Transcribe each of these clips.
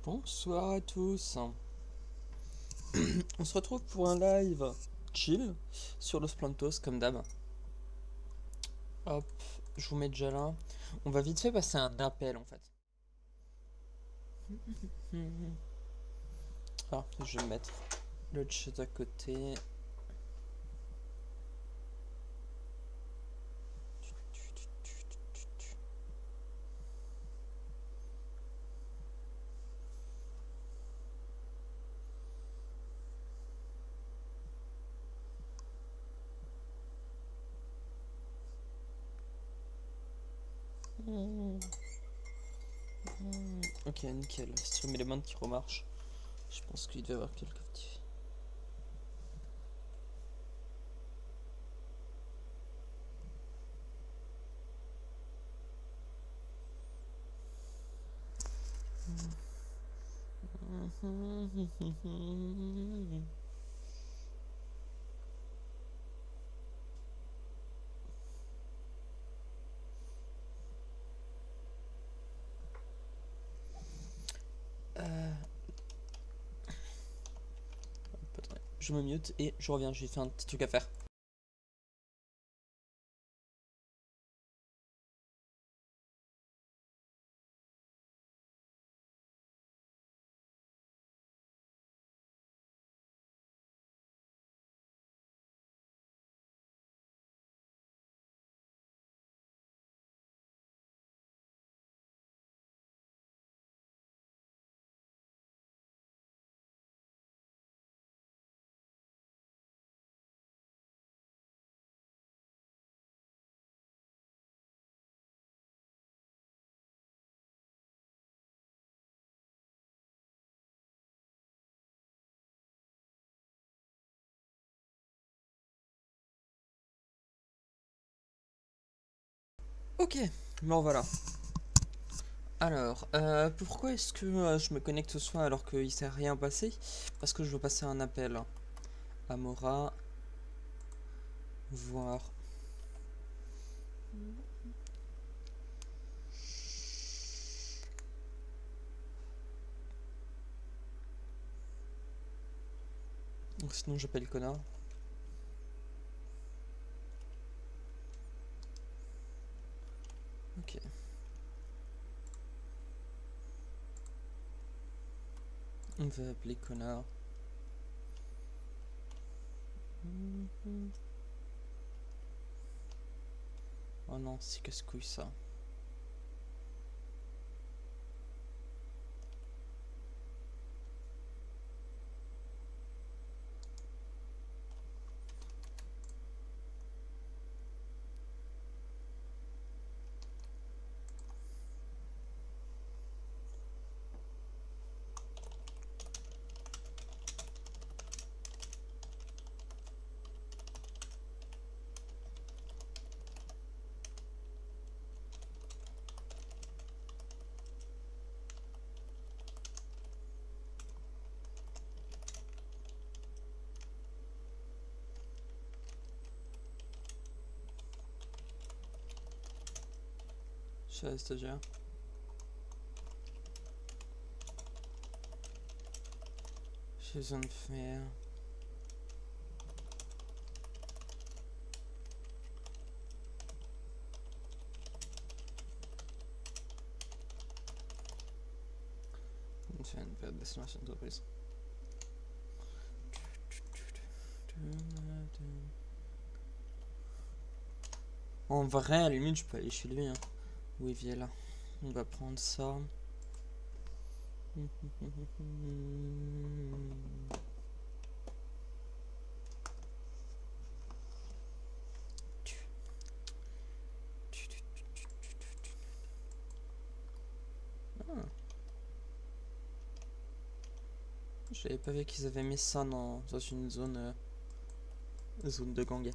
Bonsoir à tous. On se retrouve pour un live chill sur Los Plantos comme d'hab. Hop, je vous mets déjà là. On va vite fait passer un appel en fait. Ah, je vais mettre le chat à côté. Ok, nickel. Stream Element qui remarche. Je pense qu'il devait y avoir quelques petits. Attendez, je me mute et je reviens. J'ai fait un petit truc à faire. Ok, bon voilà. Alors, pourquoi est-ce que je me connecte ce soir alors qu'il s'est rien passé? Parce que je veux passer un appel à Mora, voir. Ou sinon j'appelle Connor. Ok. On va appeler Connor. Oh non, c'est casse-couille ça. Je suis à la stagiaire. Chez un fer. Une semaine de destination d'entreprise. En vrai, à la limite, je peux aller chez lui. Hein. Oui, viens là. On va prendre ça. Ah. J'avais pas vu qu'ils avaient mis ça dans une zone, zone de gang.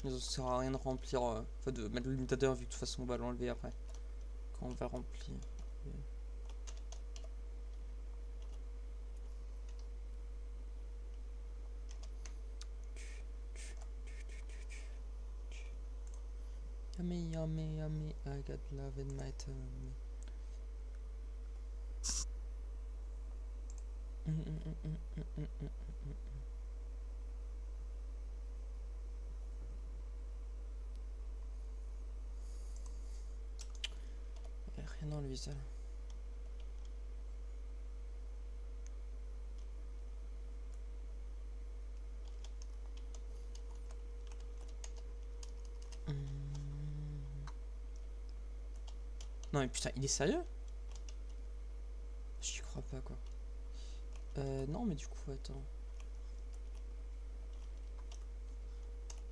Mais ça sert à rien de remplir, enfin de mettre le limitateur vu que de toute façon on va l'enlever après. Quand on va remplir. Yummy, yummy, yummy, I got love in my tummy. Y a rien dans le visage. Non mais putain, il est sérieux? J'y crois pas quoi. Non mais du coup, attends.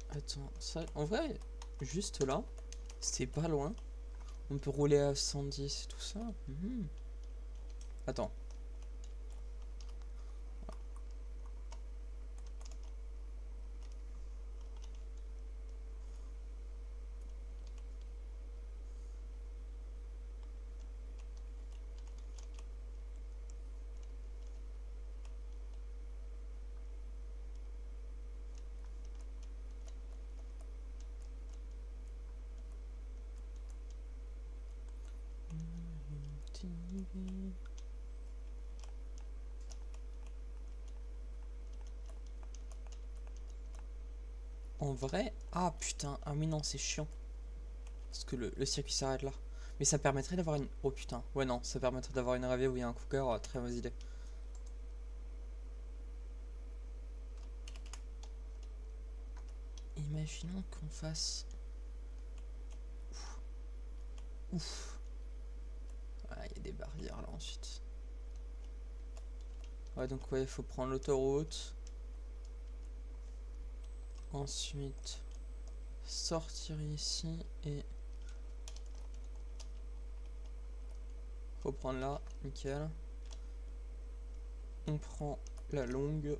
Attends, ça, en vrai, juste là, c'est pas loin. On peut rouler à 110 et tout ça. Attends. En vrai, ah putain, ah mais non, c'est chiant. Parce que le circuit s'arrête là. Mais ça permettrait d'avoir une... Oh putain, ouais non, ça permettrait d'avoir une ravée où il y a un cooker, très mauvaise idée. Imaginons qu'on fasse... Ouf. Ah, il y a des barrières là ensuite. Ouais, donc ouais, il faut prendre l'autoroute. Ensuite, sortir ici et... Faut prendre là, nickel. On prend la longue.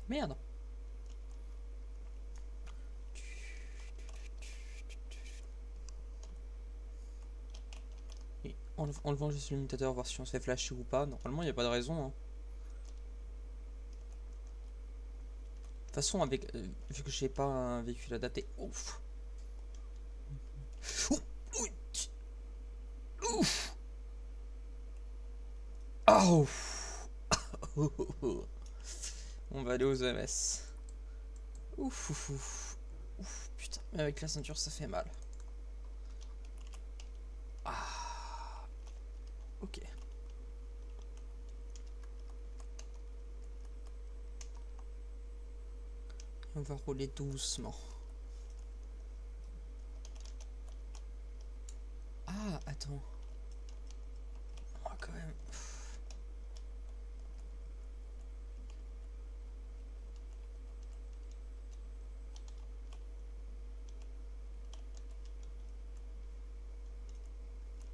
Merde. Et enlevant juste le limitateur, voir si on se fait flasher ou pas. Normalement, il n'y a pas de raison. Hein. De toute façon, avec, vu que j'ai pas un véhicule adapté. Ouf. Ouf. Oh. On va aller aux EMS. Ouf, ouf, ouf. Ouf, putain. Mais avec la ceinture, ça fait mal. Ah. Ok. On va rouler doucement. Ah, attends. On va quand même...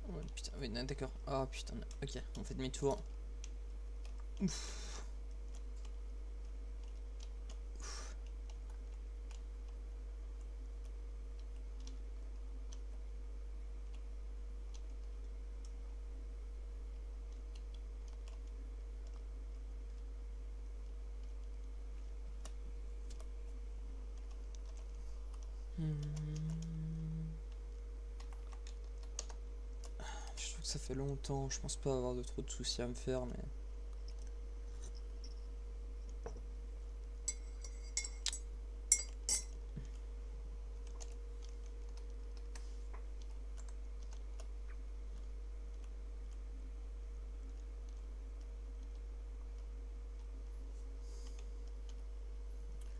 Ouais, putain, oui, d'accord. Ah, putain, ok, on fait demi-tour. Ouf. Je trouve que ça fait longtemps, je pense pas avoir de trop de soucis à me faire, mais...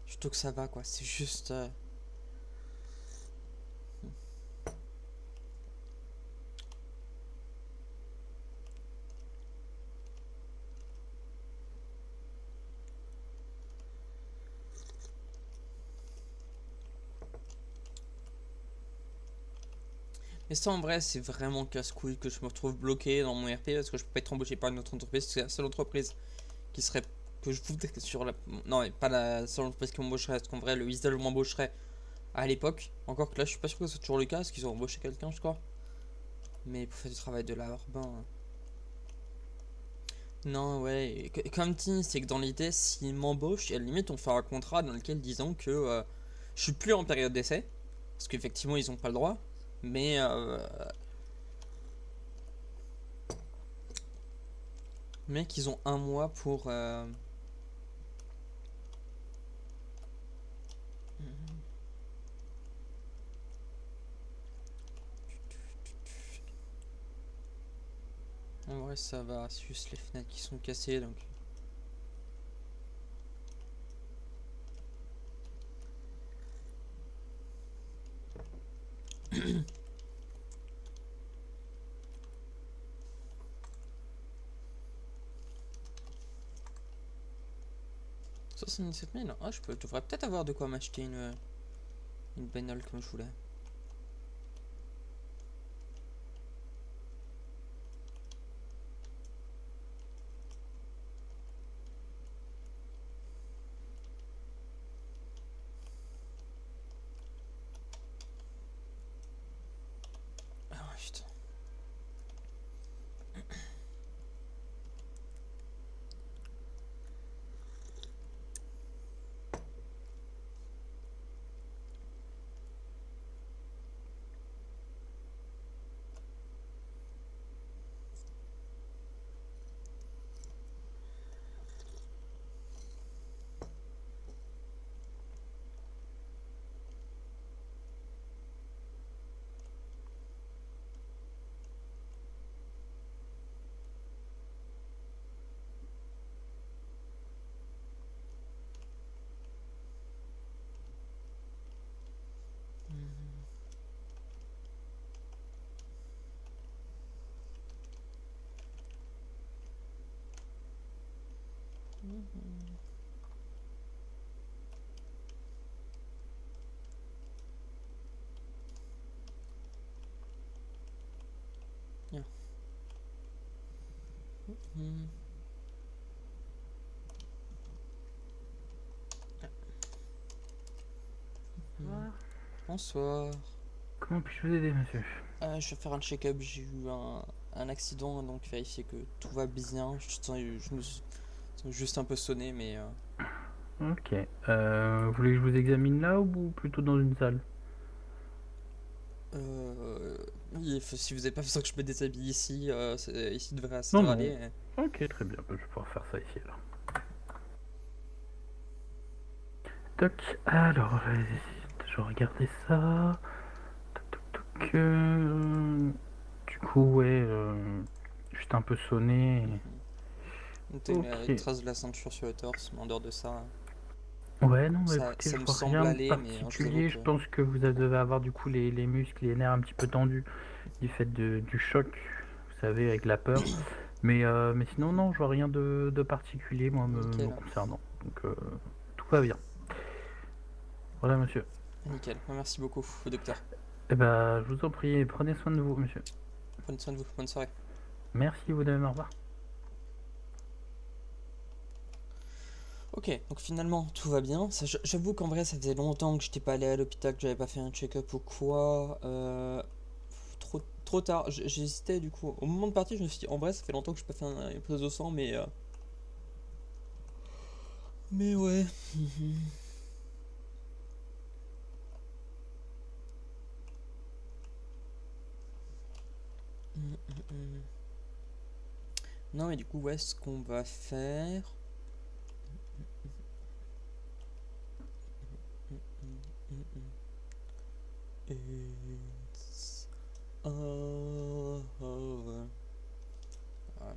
Je trouve que ça va, quoi, c'est juste... Et ça, en vrai, c'est vraiment casse-couille que je me retrouve bloqué dans mon RP parce que je peux pas être embauché par une autre entreprise. C'est la seule entreprise qui serait que je voudrais sur la. Non, mais pas la seule entreprise qui m'embaucherait. Parce qu'en vrai, le Whistle m'embaucherait à l'époque. Encore que là, je suis pas sûr que c'est toujours le cas. Parce qu'ils ont embauché quelqu'un, je crois. Mais pour faire du travail de l'art, ben. Non, ouais. Comme dit, c'est que dans l'idée, s'ils m'embauchent, à la limite, on fait un contrat dans lequel disons que je suis plus en période d'essai. Parce qu'effectivement, ils ont pas le droit. Mais qu'ils ont un mois pour. En vrai, ça va. C'est juste les fenêtres qui sont cassées donc. $77 000. Ah, je devrais peut-être avoir de quoi m'acheter une bagnole comme je voulais. Ah ouais, putain. Bien. Bonsoir. Bonsoir. Comment puis-je vous aider, monsieur? Je vais faire un check-up. J'ai eu un accident, donc vérifier que tout va bien. Je me suis juste un peu sonné, mais. Ok. Vous voulez que je vous examine là ou plutôt dans une salle? Oui, si vous avez pas besoin que je me déshabille ici, ici ça Non, devrait non. aller. Ok, très bien. Je vais pouvoir faire ça ici alors. Toc. Alors, je vais regarder ça. Toc, toc, toc. Du coup, ouais. Juste un peu sonné. Donc t'as une Ok. trace de la ceinture sur le torse, mais en dehors de ça, Ouais, non, bah écoutez, ça je me vois semble rien de aller, mais je vous avoue particulier. que. Je pense que vous devez avoir du coup les muscles, les nerfs un petit peu tendus du fait du choc, vous savez, avec la peur. Mais sinon, non, je vois rien de particulier, moi, me Nickel. concernant. Donc, tout va bien. Voilà, monsieur. Nickel. Merci beaucoup, docteur. Eh ben, je vous en prie, prenez soin de vous, monsieur. Prenez soin de vous. Bonne soirée. Merci, vous de même, au revoir. Ok, donc finalement tout va bien. J'avoue qu'en vrai ça faisait longtemps que j'étais pas allé à l'hôpital, que j'avais pas fait un check-up ou quoi. Trop tard. J'hésitais du coup. Au moment de partir, je me suis dit en vrai ça fait longtemps que je pas fait une prise de sang, mais. Mais ouais. Non, mais du coup, ouais, ce qu'on va faire. It's over. Voilà.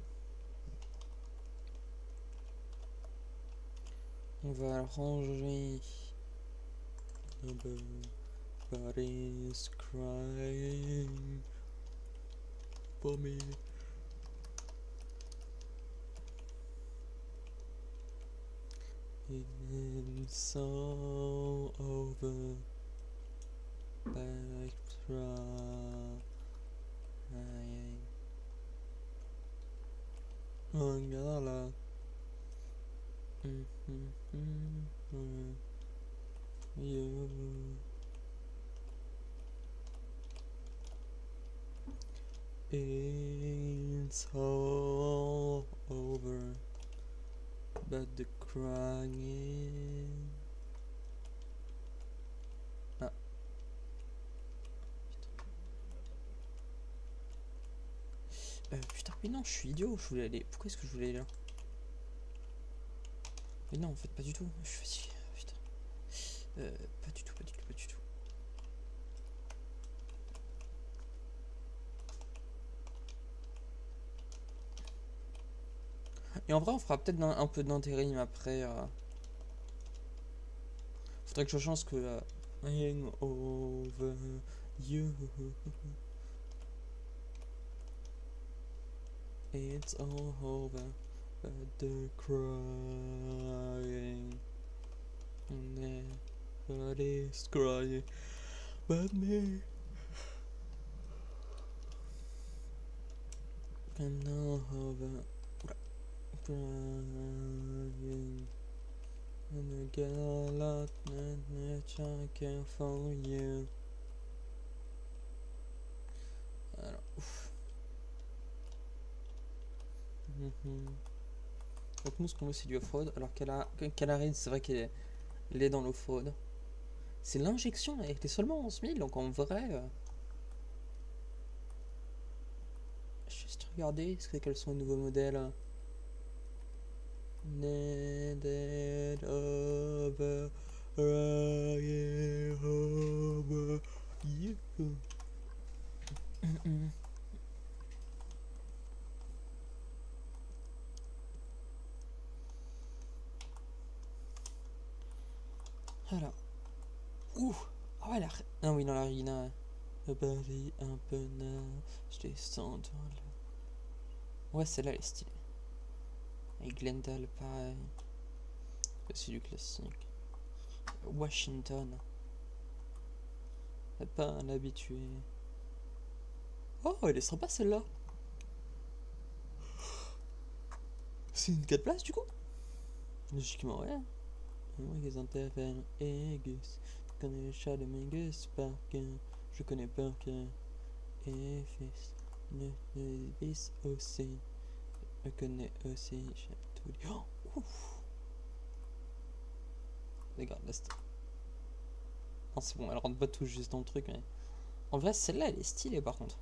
On va ranger. Nobody's crying for me. It's all over. Back Aïe, aïe. Oh, regarde là. Yo. It's all over, but the crying. Ah. Putain, mais non, je suis idiot, je voulais aller. Pourquoi est-ce que je voulais aller là? Mais non, en fait, pas du tout. Je suis fatigué, putain. Pas du tout, pas du tout, pas du tout. Et en vrai, on fera peut-être un peu d'intérim après. Faudrait que je change que. Hang over you. It's all over, but the crying. And everybody's crying, but me. I'm not over crying. And I get a lot that I care for you. Alors, ouf. Donc nous ce qu'on veut c'est du off-road, alors qu'elle arrive, c'est vrai qu'elle est dans l'off-road. C'est l'injection, elle était seulement 11 000, donc en vrai... Juste regarder, est-ce que quels sont les nouveaux modèles? Needed over, right over you. Voilà. Ouh. Ah ouais, ah oui, dans la Rina. Le body un peu nain. Je descends dans le... Ouais, celle-là, elle est stylée. Et Glendale, pareil. C'est du classique. Washington. Pas un habitué. Oh, elle est sympa celle-là. C'est une 4 places du coup? Logiquement, ouais. Moi, ils interviennent. Et Gus. Tu connais le chat de Mingus par cœur. Je connais par cœur. Et fils. Le fils aussi. Je connais aussi. J'ai tout dit. Oh, ouf. Regarde, là, c'était... Non, c'est bon, elle rentre pas tout juste dans le truc, mais... En vrai, celle-là, elle est stylée, par contre.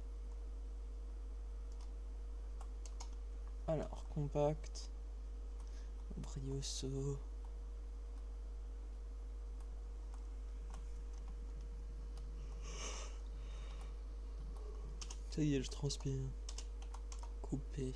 Alors, compact. Brioso. Ça y est, je transpire. Coupé.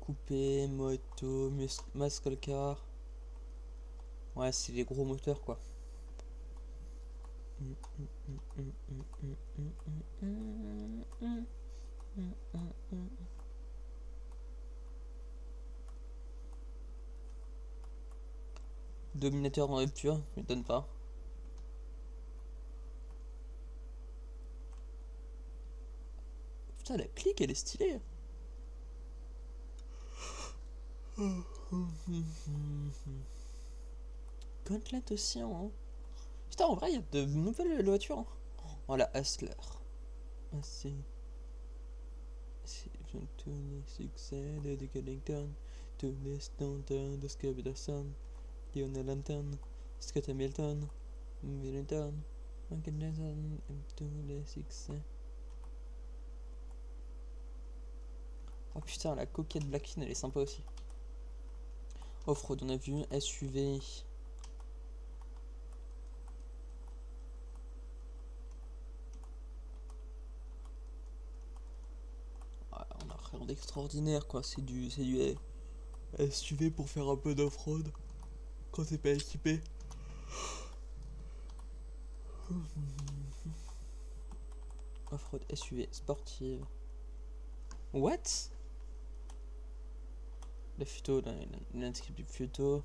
Coupé, moto, muscle car. Ouais, c'est les gros moteurs quoi. Dominateur en rupture, je m'étonne pas. Putain, la clique elle est stylée. Gauntlet aussi, hein. Putain, en vrai, il y a de nouvelles voitures. Hein. Oh, la Hustler. Ah, c'est. C'est le succès de Duke Ellington. Tous les standards de Scott Peterson. Lionel Anton. Scott Hamilton. Millington. Michael Jackson. Tous les succès. Oh putain, la coquette Blackfin elle est sympa aussi. Off-road, on a vu. SUV. On a rien d'extraordinaire quoi. C'est du SUV pour faire un peu d'off-road. Quand c'est pas équipé. off-road SUV sportive. What? La photo, l'inscription du photo.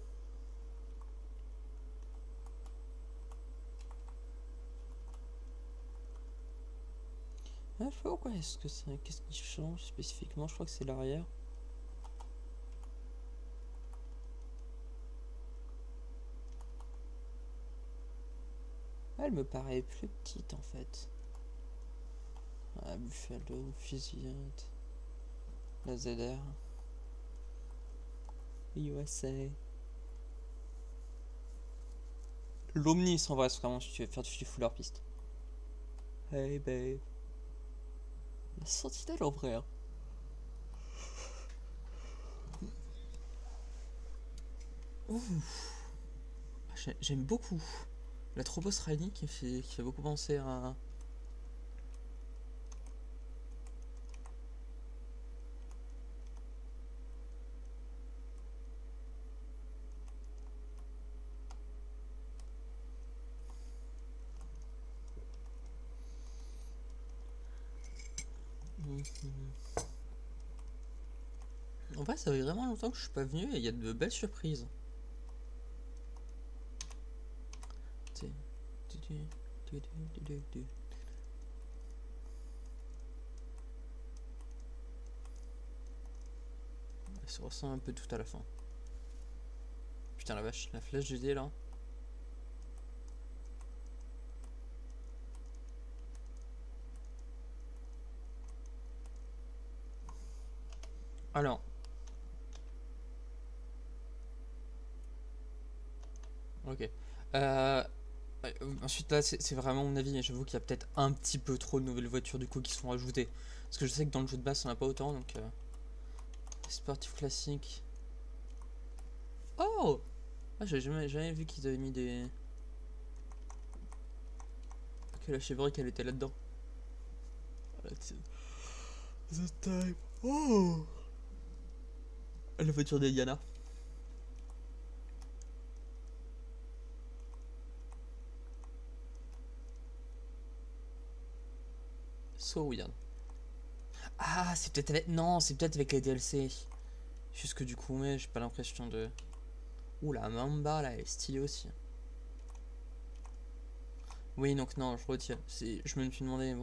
Ah, je sais pas pourquoi est-ce que c'est. Qu'est-ce qui change spécifiquement? Je crois que c'est l'arrière. Ah, elle me paraît plus petite en fait. Ah, Buffalo, fusillade. La ZR. USA. L'Omnis en vrai, c'est vraiment si tu veux faire du full hors piste. Hey babe. La Sentinelle en vrai. Hein. J'aime beaucoup. La Trobos Rally qui fait beaucoup penser à. En vrai, ça fait vraiment longtemps que je suis pas venu et il y a de belles surprises. Elle se ressent un peu tout à la fin. Putain la vache, la flèche GD là. Alors. Ok. Ensuite là c'est vraiment mon avis, j'avoue qu'il y a peut-être un petit peu trop de nouvelles voitures du coup qui sont rajoutées. Parce que je sais que dans le jeu de base on a pas autant donc... Sportif classique. Oh ah, j'avais jamais vu qu'ils avaient mis des... Que la chèvrerie qu'elle était là-dedans. The time. Oh la voiture d'Eliana. So weird. Ah, c'est peut-être avec... Non, c'est peut-être avec les DLC. Juste que du coup, mais j'ai pas l'impression de... Ouh, la Mamba, là, elle est stylée aussi. Oui, donc non, je retire. Je me suis demandé...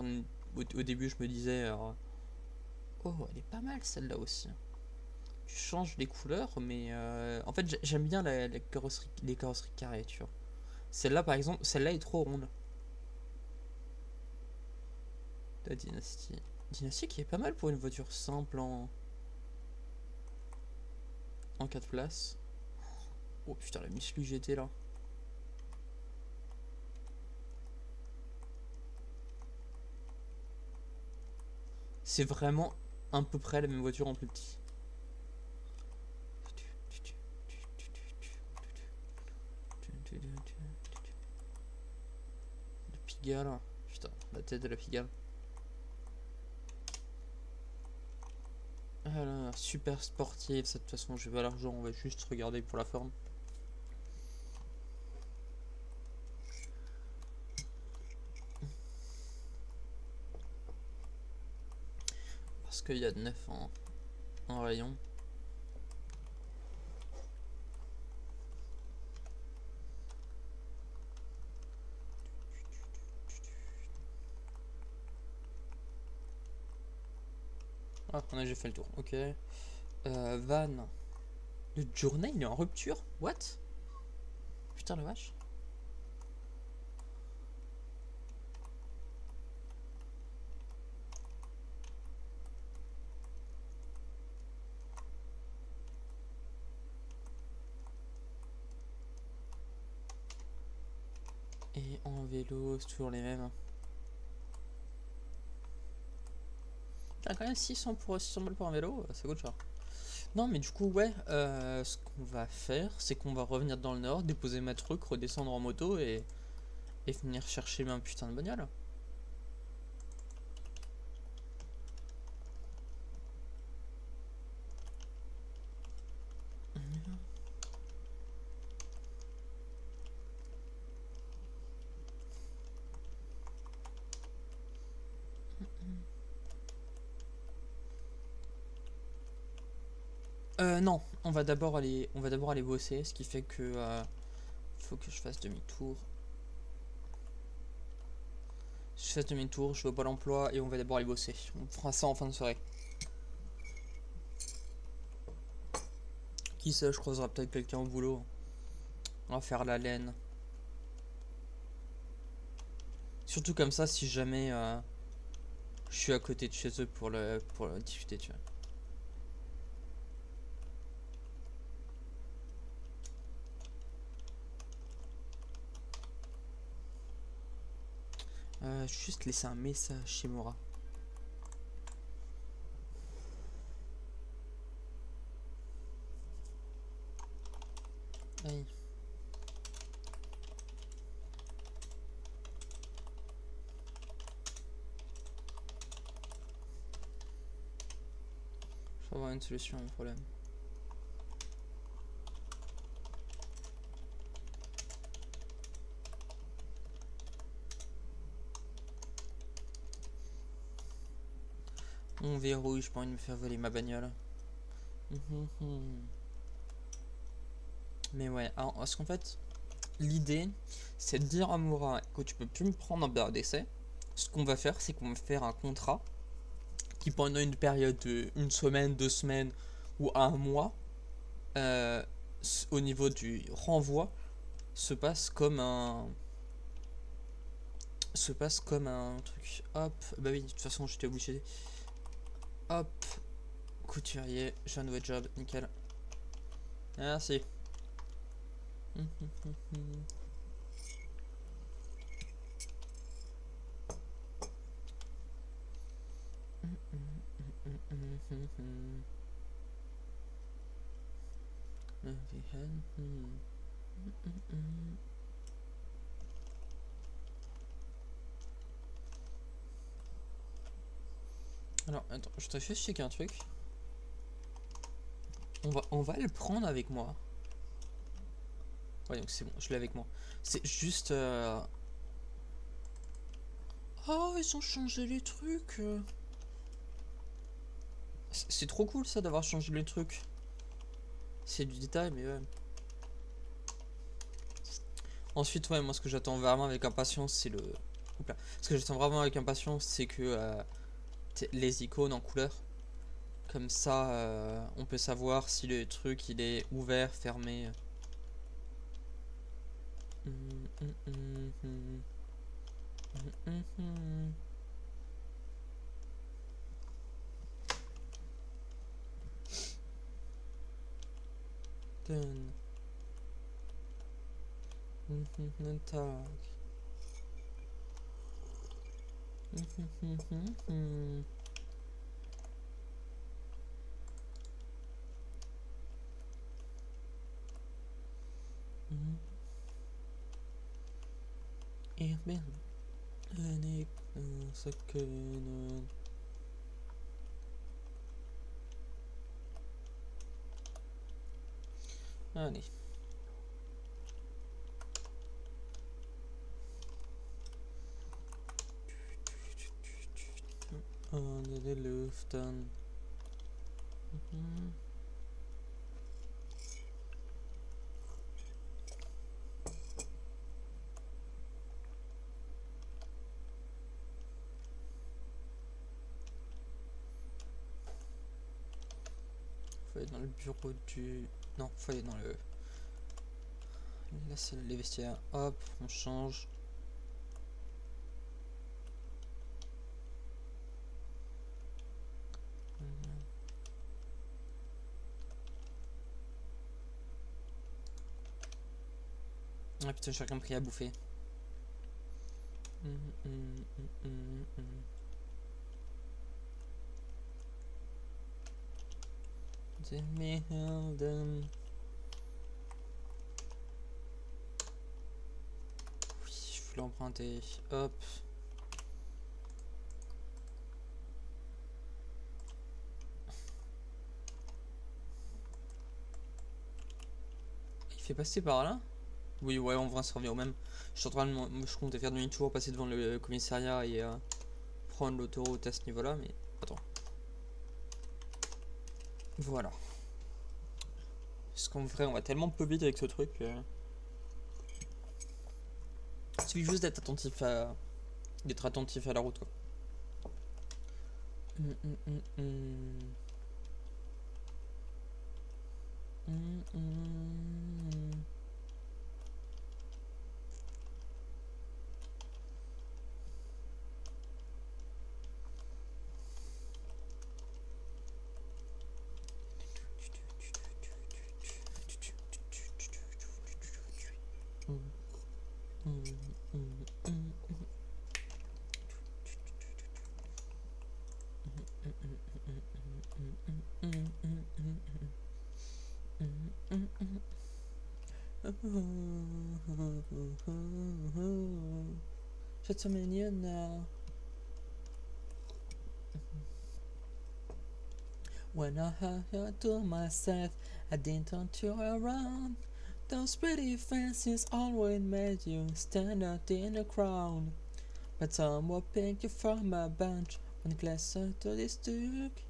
Au début, je me disais... Oh, elle est pas mal, celle-là aussi. Tu changes les couleurs, mais... En fait, j'aime bien les carrosseries carrées, tu vois. Celle-là, par exemple, celle-là est trop ronde. La Dynasty. Dynasty qui est pas mal pour une voiture simple en 4 places. Oh putain, la Mitsubishi GT là. C'est vraiment à peu près la même voiture en plus petit. Le Pigalle. Putain, la tête de la Pigalle. Ah là, super sportive. De toute façon, j'ai pas l'argent. On va juste regarder pour la forme. Parce qu'il y a de neuf en rayon. Ah, on a déjà fait le tour. Ok. Van. Le journal il est en rupture. What? Putain la vache. Et en vélo, c'est toujours les mêmes. T'as quand même 600 balles pour un vélo, ça coûte cher. Non, mais du coup, ouais, ce qu'on va faire, c'est qu'on va revenir dans le nord, déposer ma truc, redescendre en moto et venir chercher ma putain de bagnole. Non, on va d'abord aller bosser, ce qui fait que faut que je fasse demi-tour. Je fais demi-tour, je vais au Pôle emploi et on va d'abord aller bosser. On fera ça en fin de soirée. Qui sait, je croiserai peut-être quelqu'un au boulot. On va faire la laine. Surtout comme ça, si jamais je suis à côté de chez eux pour discuter, tu vois. Juste laisser un message chez Mora. Aïe. Je vais avoir une solution à mon problème. On verrouille, j'ai pas envie de me faire voler ma bagnole. Mais ouais, alors, parce qu'en fait, l'idée, c'est de dire à Moura que tu peux plus me prendre en période d'essai. Ce qu'on va faire, c'est qu'on va faire un contrat qui pendant une période de une semaine, 2 semaines ou un mois, au niveau du renvoi, se passe comme un truc. Hop, bah oui, de toute façon j'étais obligé. Hop, couturier, j'ai un nouveau job, nickel. Merci. Alors, attends, je te fais checker un truc. On va le prendre avec moi. Ouais, donc c'est bon, je l'ai avec moi. C'est juste... Oh, ils ont changé les trucs. C'est trop cool ça d'avoir changé les trucs. C'est du détail, mais ouais. Ensuite, ouais, moi ce que j'attends vraiment avec impatience, c'est le... Oups là. Ce que j'attends vraiment avec impatience, c'est que les icônes en couleur. Comme ça, on peut savoir si le truc il est ouvert, fermé. Done. Tac. Ich bin nicht so können. Allez. Under die Luft dann. Faut aller dans le bureau du... Non, faut aller dans le... Là c'est les vestiaires. Hop, on change. Ah putain, j'ai rien pris à bouffer. Jimmy Helden. Oui, je voulais emprunter. Hop. Il fait passer par là? Oui, ouais, on va se revenir au même. Je suis en train de je comptais faire demi-tour, passer devant le commissariat et prendre l'autoroute à ce niveau-là, mais attends. Voilà. Parce qu'en vrai, on va tellement peu vite avec ce truc. Il suffit juste d'être attentif à la route, quoi. Hum, hum, hum, hum. Hum, hum. Just a minute now. When I had to myself, I didn't turn you around. Those pretty faces always made you stand out in a crowd. But someone picked you from a bunch when closer to this duke.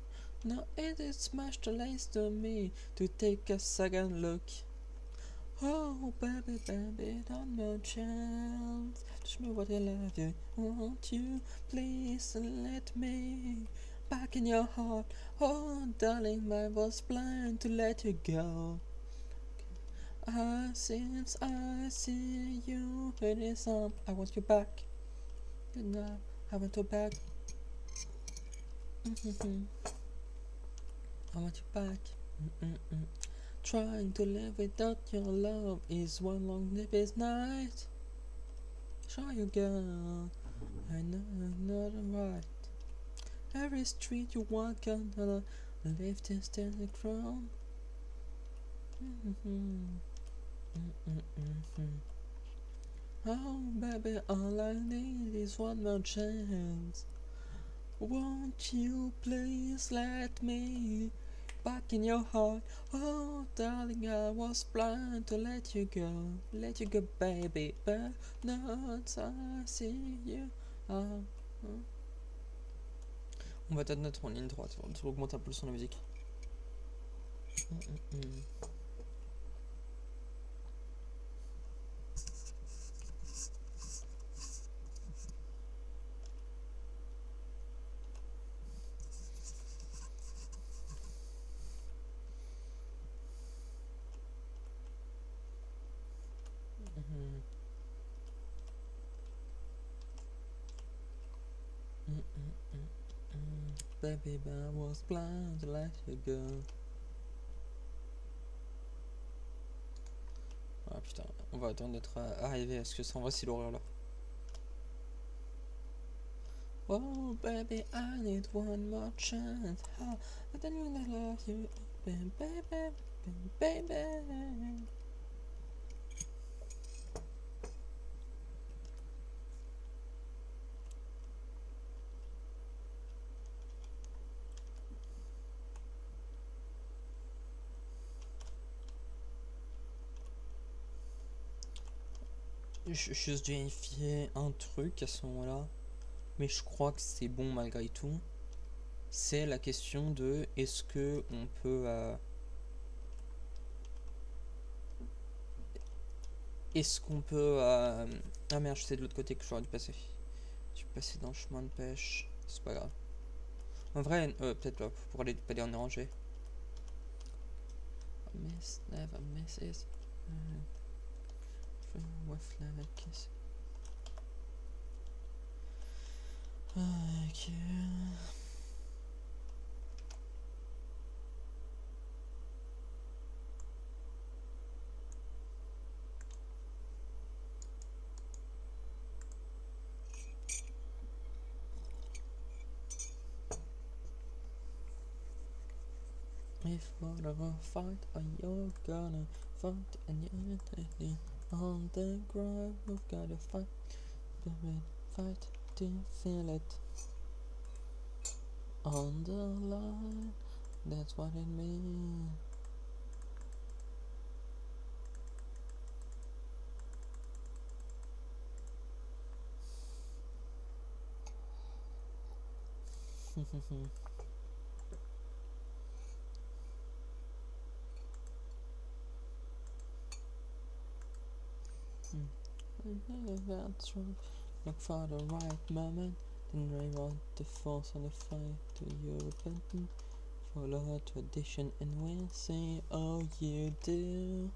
Now it is much too late to me to take a second look. Oh, baby, baby, don't no chance. Teach me what I love you. Won't you please let me back in your heart? Oh, darling, I was blind to let you go. Since I see you, it is I want you back. You know, I want you back. I want you back. Trying to live without your love is one long sleepless night. Sure you girl, I know I'm not right. Every street you walk on, lift and stand the crown. Oh baby, all I need is one more chance. Won't you please let me back in your heart? Oh darling, I was blind to let you go, baby, but not I see you. On va peut-être mettre en ligne droite, on augmente un peu le son de la musique. Baby, I was blind to let you go. Ah putain, on va attendre d'être arrivé à ce que ça envoie si l'horreur là. Oh baby, I need one more chance. Oh, I don't wanna love you, baby, baby. Je juste vérifier un truc à ce moment-là, mais je crois que c'est bon malgré tout. C'est la question de est-ce que on peut ah merde, je sais de l'autre côté que j'aurais dû passer. Je suis passé dans le chemin de pêche, c'est pas grave. En vrai, peut-être pas pour aller pas les en ranger. Miss never misses. With like kiss. Ok. If we're gonna fight, are you gonna fight? And you're taking on the ground, we've gotta fight. Fight to feel it. On the line, that's what it means. Look for the right moment, then reroute the force on the fire to your repentant. Follow tradition and we'll see all you do.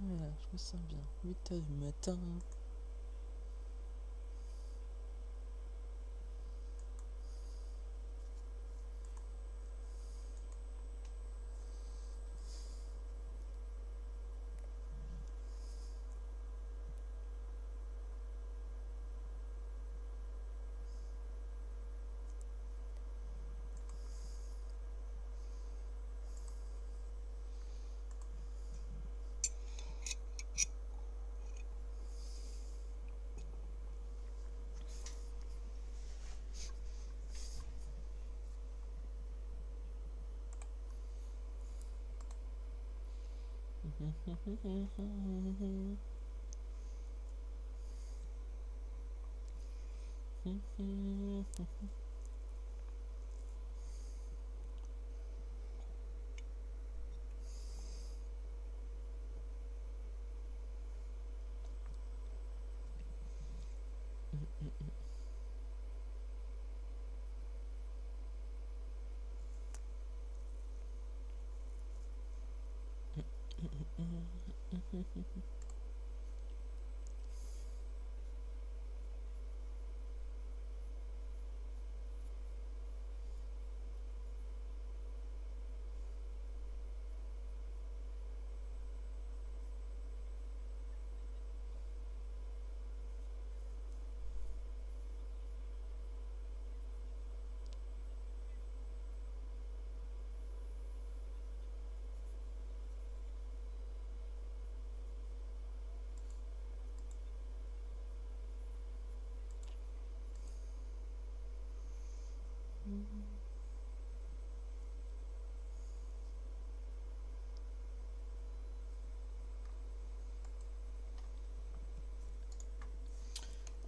Voilà, je me sens bien. 8 heures du matin.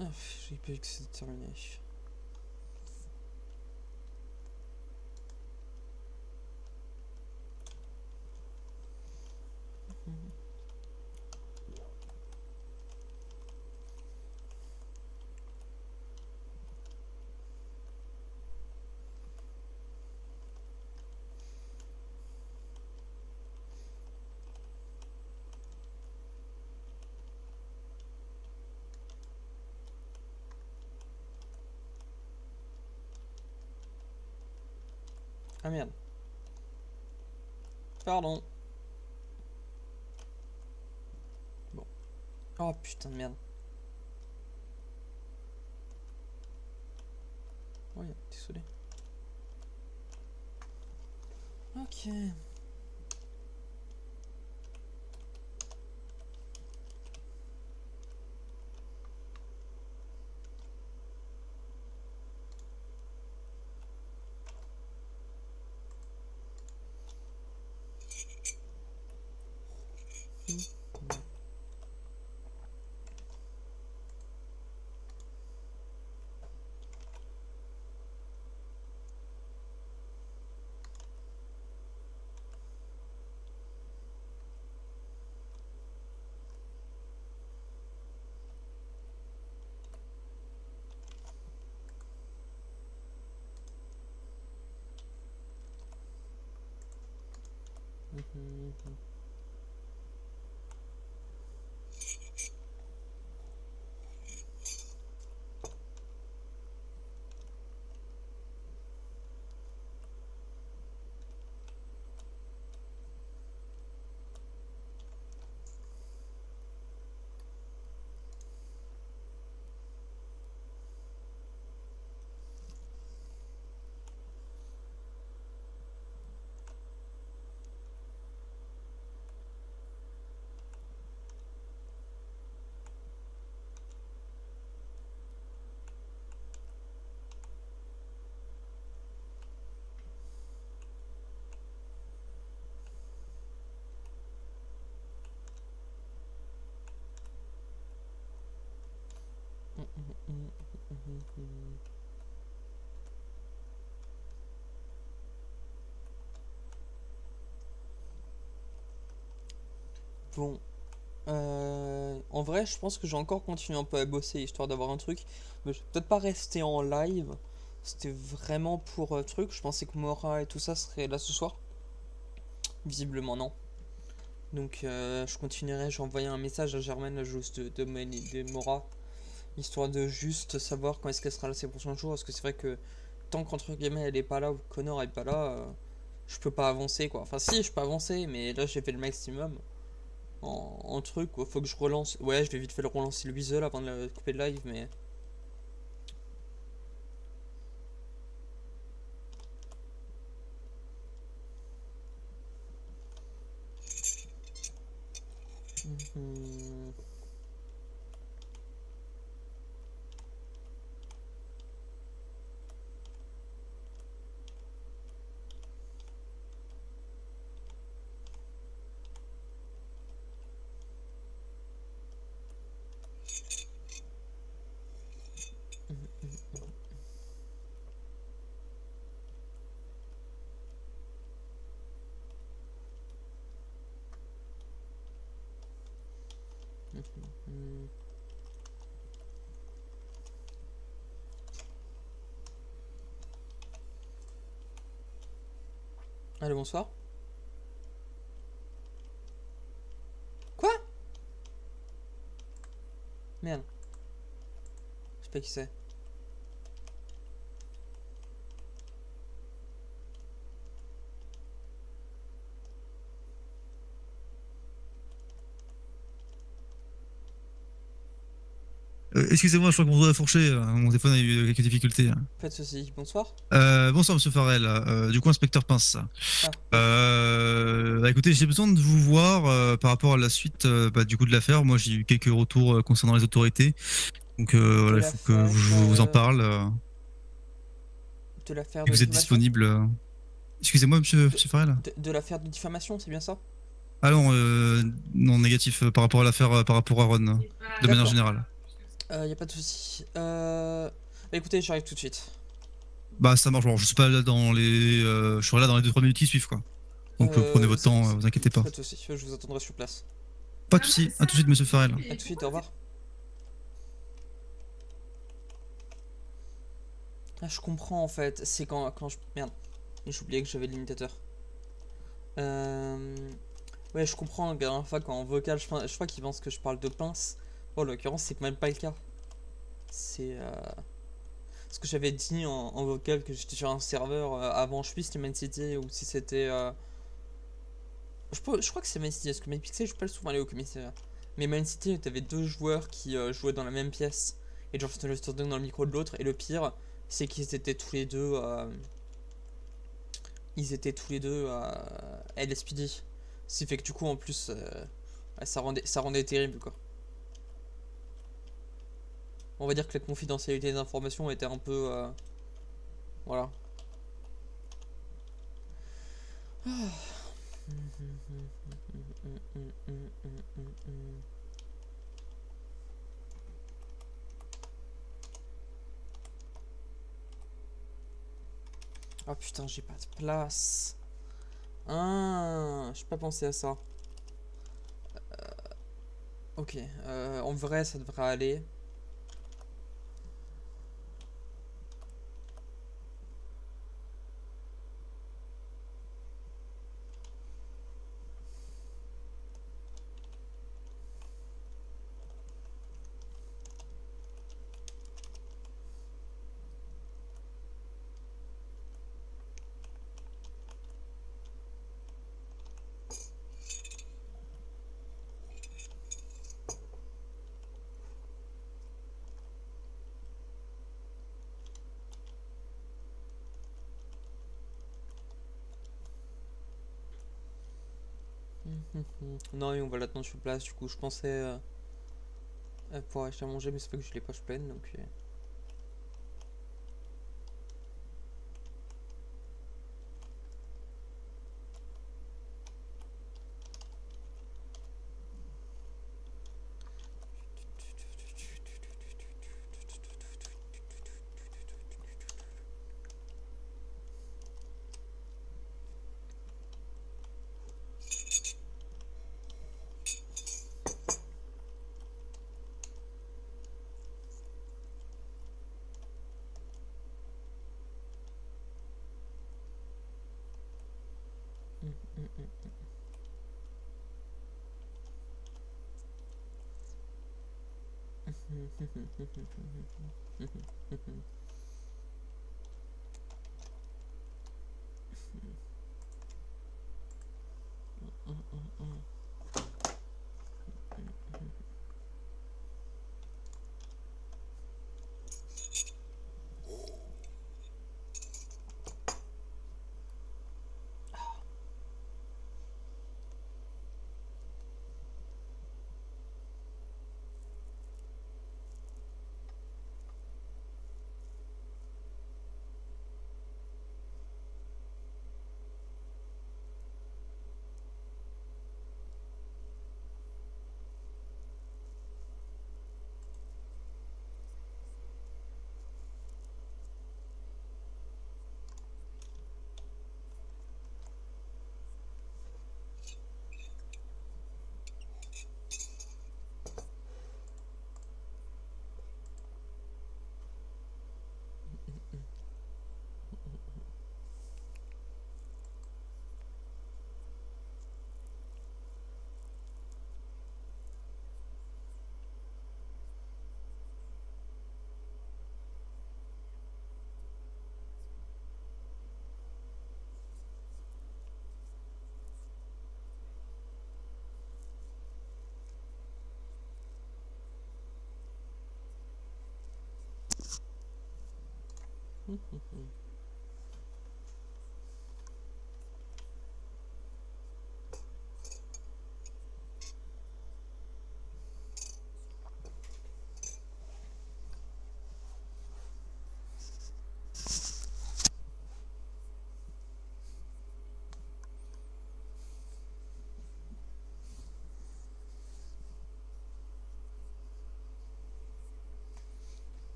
Ah, j'ai pas vu que c'était terminé. Ah merde. Pardon. Bon. Oh putain de merde. Ouais, désolé. Ok. Bon. En vrai, je pense que j'ai encore continué un peu à bosser histoire d'avoir un truc. Mais je vais peut-être pas rester en live. C'était vraiment pour truc. Je pensais que Mora et tout ça serait là ce soir. Visiblement, non. Donc, je continuerai. J'ai envoyé un message à Germaine, la joueuse de Mora. Histoire de juste savoir quand est-ce qu'elle sera là ces prochains jours. Parce que c'est vrai que tant qu'entre guillemets elle est pas là ou que Connor est pas là, je peux pas avancer quoi. Enfin, si, je peux avancer, mais là j'ai fait le maximum en truc quoi. Faut que je relance. Ouais, je vais vite fait le relancer le visuel avant de la couper le live, mais. Mhm. Mhm. Allô, bonsoir. Quoi? Merde, je sais pas qui c'est. Excusez-moi, je crois que mon doigt a fourché. Mon téléphone a eu quelques difficultés. Pas de soucis. Bonsoir. Bonsoir, monsieur Farrell. Du coup, inspecteur Pince. Ah, Bah, écoutez, j'ai besoin de vous voir par rapport à la suite du coup de l'affaire. Moi, j'ai eu quelques retours concernant les autorités. Donc, de voilà, il faut que l'affaire. je vous en parle. De l'affaire Si de vous êtes diffamation? disponible. Excusez-moi, monsieur Farrell. De l'affaire de diffamation, c'est bien ça? Ah non, non, négatif par rapport à l'affaire, par rapport à Ron, de manière D'accord. générale. Y a pas de soucis. Bah écoutez, j'arrive tout de suite. Bah, ça marche. Bon, je suis pas là dans les. Je serai là dans les 2-3 minutes qui suivent, quoi. Donc, prenez votre temps, vous inquiétez pas. Pas de soucis, je vous attendrai sur place. Pas de soucis. À tout de suite, monsieur Farrell. À tout de suite, au revoir. Ah, je comprends en fait. C'est quand je. Merde. J'ai oublié que j'avais le limitateur. Ouais, je comprends. La dernière fois, quand en vocal, je crois qu'il pense que je parle de pince. Bon, en l'occurrence, c'est même pas le cas. C'est. Ce que j'avais dit en vocal, que j'étais sur un serveur avant, je sais plus si c'était Man City ou si c'était. Je crois que c'est Man City, parce que MyPixel, je peux pas souvent aller au commissariat. Mais Man City, t'avais deux joueurs qui jouaient dans la même pièce. Et genre, c'était le dans le micro de l'autre. Et le pire, c'est qu'ils étaient tous les deux. Ils étaient tous les deux LSPD. Ce qui fait que du coup, en plus, ça rendait terrible quoi. On va dire que la confidentialité des informations était un peu. Voilà. Oh putain, j'ai pas de place. Ah, j'ai pas pensé à ça. Ok, en vrai, ça devrait aller. Non, et on va l'attendre sur place. Du coup, je pensais pouvoir acheter à manger, mais c'est fait que je l'ai poche pleine donc. Bon.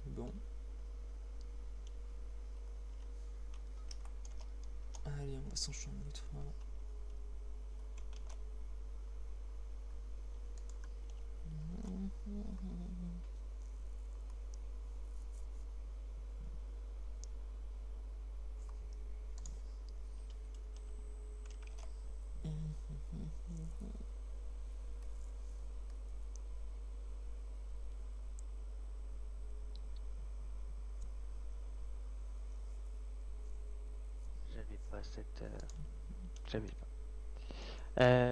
Bon. Allez, on va s'en changer une autre fois. J'avais pas cette. J'avais pas.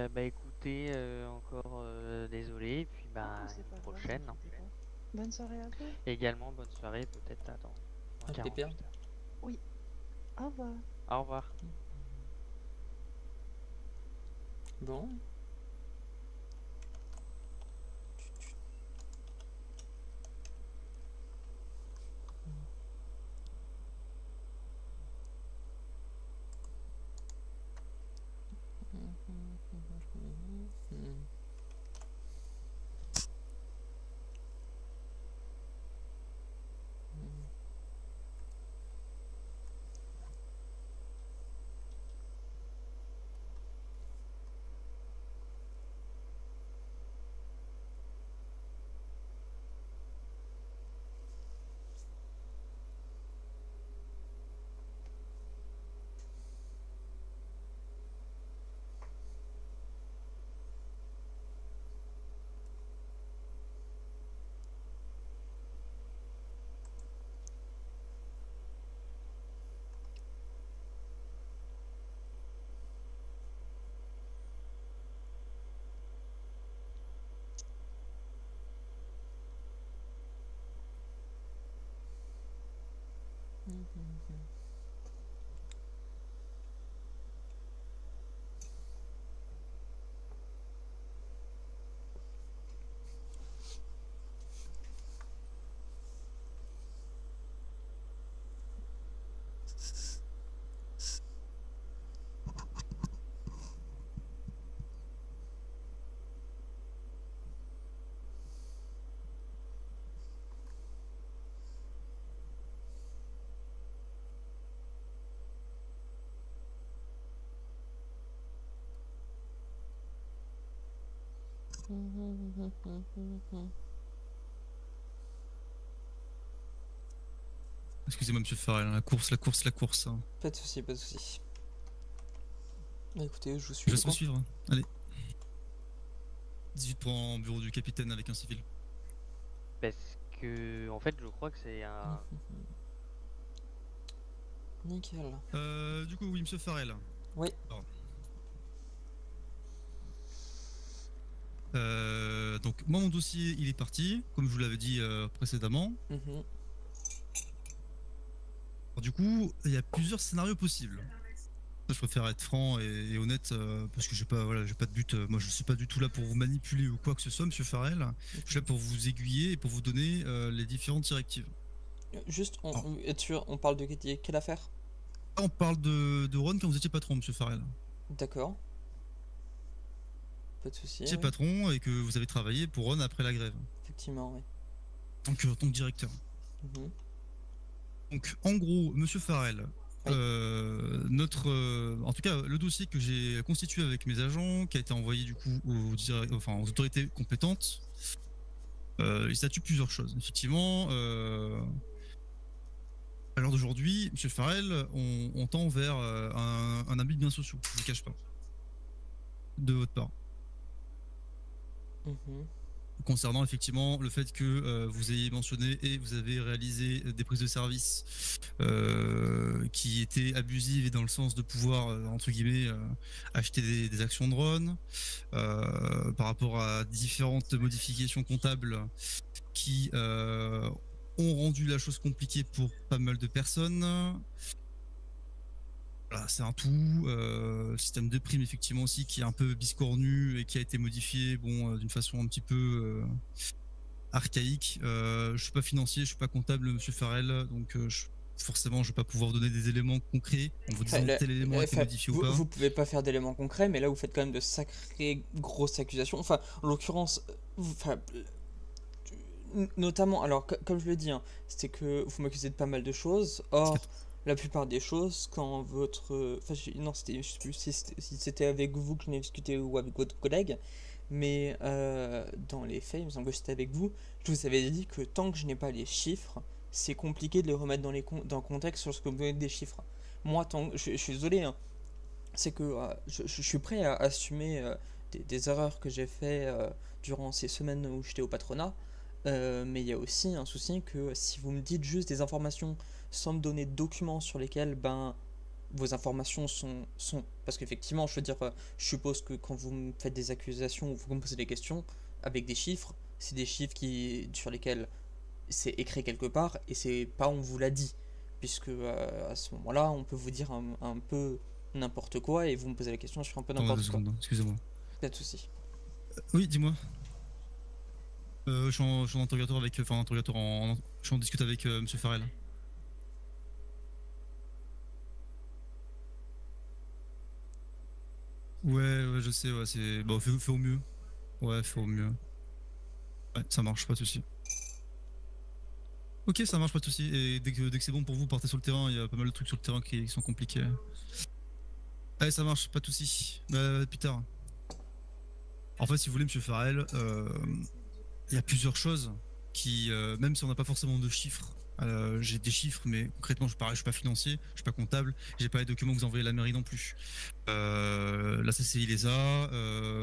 Bah écoutez, encore désolé, et puis bah Non, c'est une pas grave, prochaine. Hein. t'inquiète pas. Bonne soirée à vous. Également, bonne soirée, peut-être dans Ah, 48 pépère. heures. Au revoir. Au revoir. Bon. Excusez-moi, monsieur Farrell, hein, la course. Hein. Pas de soucis, pas de soucis. Bah écoutez, je vous suis. Je laisse me suivre. Hein. Allez. 18 pour en bureau du capitaine avec un civil. Parce que, en fait, je crois que c'est un. Nickel. Du coup, oui, monsieur Farrell. Oui. Donc, moi, mon dossier, il est parti, comme je vous l'avais dit précédemment. Alors, du coup, il y a plusieurs scénarios possibles. Je préfère être franc et honnête parce que j'ai pas de but. Moi, je suis pas du tout là pour vous manipuler ou quoi que ce soit, Monsieur Farrell. Je suis là pour vous aiguiller et pour vous donner les différentes directives. Juste, Alors, être sûr, on parle de quelle affaire? là, on parle de Ron quand vous étiez patron, Monsieur Farrell. D'accord. Pas de souci. Vous étiez Oui. patron et que vous avez travaillé pour Ron après la grève, Effectivement, oui. en tant que directeur. Mhm. Donc, en gros, Monsieur Farrell, Oui. en tout cas, le dossier que j'ai constitué avec mes agents, qui a été envoyé du coup aux autorités compétentes, il statue plusieurs choses. Effectivement, à l'heure d'aujourd'hui, Monsieur Farrell, on tend vers un abus de biens sociaux, je ne le cache pas, de votre part. Mhm. Concernant effectivement le fait que vous ayez mentionné et vous avez réalisé des prises de service qui étaient abusives et dans le sens de pouvoir entre guillemets acheter des actions de Ron par rapport à différentes modifications comptables qui ont rendu la chose compliquée pour pas mal de personnes. Voilà, c'est un tout. Système de prime effectivement aussi qui est un peu biscornu et qui a été modifié d'une façon un petit peu archaïque. Je suis pas financier, je suis pas comptable, Monsieur Farrell, donc forcément je vais pas pouvoir donner des éléments concrets en vous disant tel élément a été modifié ou pas. Vous pouvez pas faire d'éléments concrets, mais là vous faites quand même de sacrées grosses accusations. Enfin, en l'occurrence, notamment, alors comme je le dis, hein, c'était que vous m'accusez de pas mal de choses. Or, la plupart des choses, quand votre... Enfin, non, je sais plus si c'était avec vous que j'en ai discuté ou avec votre collègue, mais dans les faits, il me semble que c'était avec vous, je vous avais dit que tant que je n'ai pas les chiffres, c'est compliqué de les remettre dans le contexte lorsque vous me donnez des chiffres. Moi, je suis désolé, hein, c'est que je suis prêt à assumer des erreurs que j'ai fait durant ces semaines où j'étais au patronat, mais il y a aussi un souci que si vous me dites juste des informations sans me donner de documents sur lesquels vos informations sont... Parce qu'effectivement, je veux dire, je suppose que quand vous me faites des accusations ou vous me posez des questions avec des chiffres, c'est des chiffres sur lesquels c'est écrit quelque part et c'est pas on vous l'a dit. Puisque à ce moment-là, on peut vous dire un peu n'importe quoi et vous me posez la question sur un peu Attends, n'importe 2 quoi. secondes, excusez-moi. Pas de souci. Oui, dis-moi. Je suis en interrogatoire avec, je suis en discute avec Monsieur Farrell. Ouais, je sais, ouais, c'est bon, fais au mieux. Ouais, fais au mieux. Ouais, ça marche, pas de souci. Ok, ça marche, pas de souci. Et dès que c'est bon pour vous, partez sur le terrain. Il y a pas mal de trucs sur le terrain qui sont compliqués. Allez, ça marche, pas de souci. Plus tard. En fait, si vous voulez, Monsieur Farrell, il y a plusieurs choses qui, même si on n'a pas forcément de chiffres, j'ai des chiffres, mais concrètement, je suis pas financier, je suis pas comptable, j'ai pas les documents que vous envoyez à la mairie non plus. La CCI les a.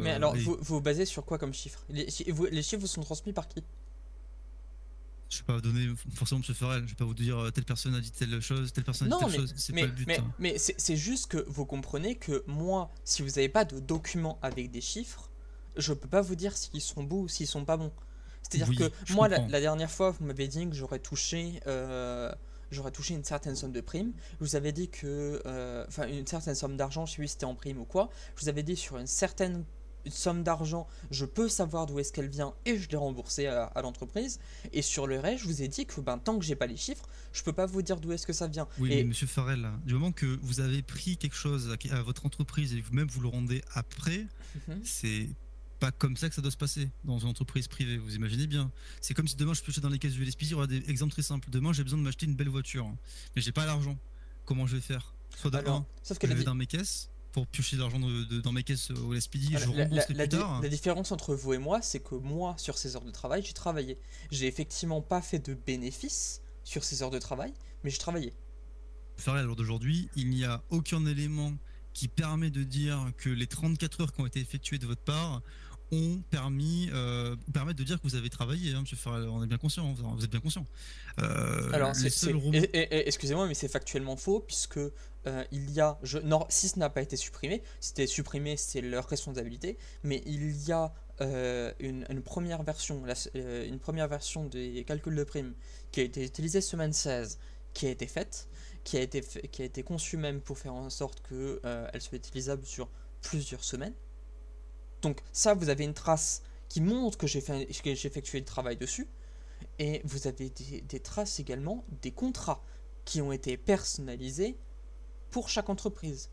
Mais alors, vous vous basez sur quoi comme chiffres? Les chiffres vous sont transmis par qui? Je vais pas vous donner forcément Monsieur Farrell, je vais pas vous dire telle personne a dit telle chose, telle personne a dit Non, telle chose, c'est pas le but. mais c'est juste que vous comprenez que moi, si vous n'avez pas de documents avec des chiffres, je peux pas vous dire s'ils sont beaux ou s'ils sont pas bons. C'est-à-dire Oui, que je moi, comprends. la dernière fois, vous m'avez dit que j'aurais touché une certaine somme de prime. Je vous avais dit que, enfin, une certaine somme d'argent, je sais plus si c'était en prime ou quoi. Je vous avais dit sur une certaine somme d'argent, je peux savoir d'où est-ce qu'elle vient et je l'ai remboursée à l'entreprise. Et sur le reste, je vous ai dit que tant que j'ai pas les chiffres, je peux pas vous dire d'où est-ce que ça vient. Oui, et mais Monsieur Farrell, du moment que vous avez pris quelque chose à votre entreprise et vous-même vous le rendez après, c'est pas comme ça que ça doit se passer dans une entreprise privée, vous imaginez bien. C'est comme si demain je piochais dans les caisses du LSPD, il y aura des exemples très simples. Demain j'ai besoin de m'acheter une belle voiture, mais j'ai pas l'argent. Comment je vais faire? Soit de un, sauf que je vais dans mes caisses pour piocher de l'argent dans mes caisses au LSPD, je la, rembourserai plus tard. la différence entre vous et moi, c'est que moi, sur ces heures de travail, j'ai travaillé. J'ai effectivement pas fait de bénéfices sur ces heures de travail, mais j'ai travaillé. Farrell, à l'heure d'aujourd'hui, il n'y a aucun élément qui permet de dire que les 34 heures qui ont été effectuées de votre part permettent de dire que vous avez travaillé, hein, Monsieur Farrell, on est bien conscient, vous êtes bien conscient. Alors, excusez-moi, mais c'est factuellement faux, puisque il y a, non, si ce n'a pas été supprimé, si c'était supprimé, c'est leur responsabilité, mais il y a une première version, une première version des calculs de primes qui a été utilisée semaine 16, qui a été faite, qui a été conçue même pour faire en sorte que elle soit utilisable sur plusieurs semaines. Donc ça, vous avez une trace qui montre que j'ai effectué le travail dessus. Et vous avez des traces également, des contrats qui ont été personnalisés pour chaque entreprise.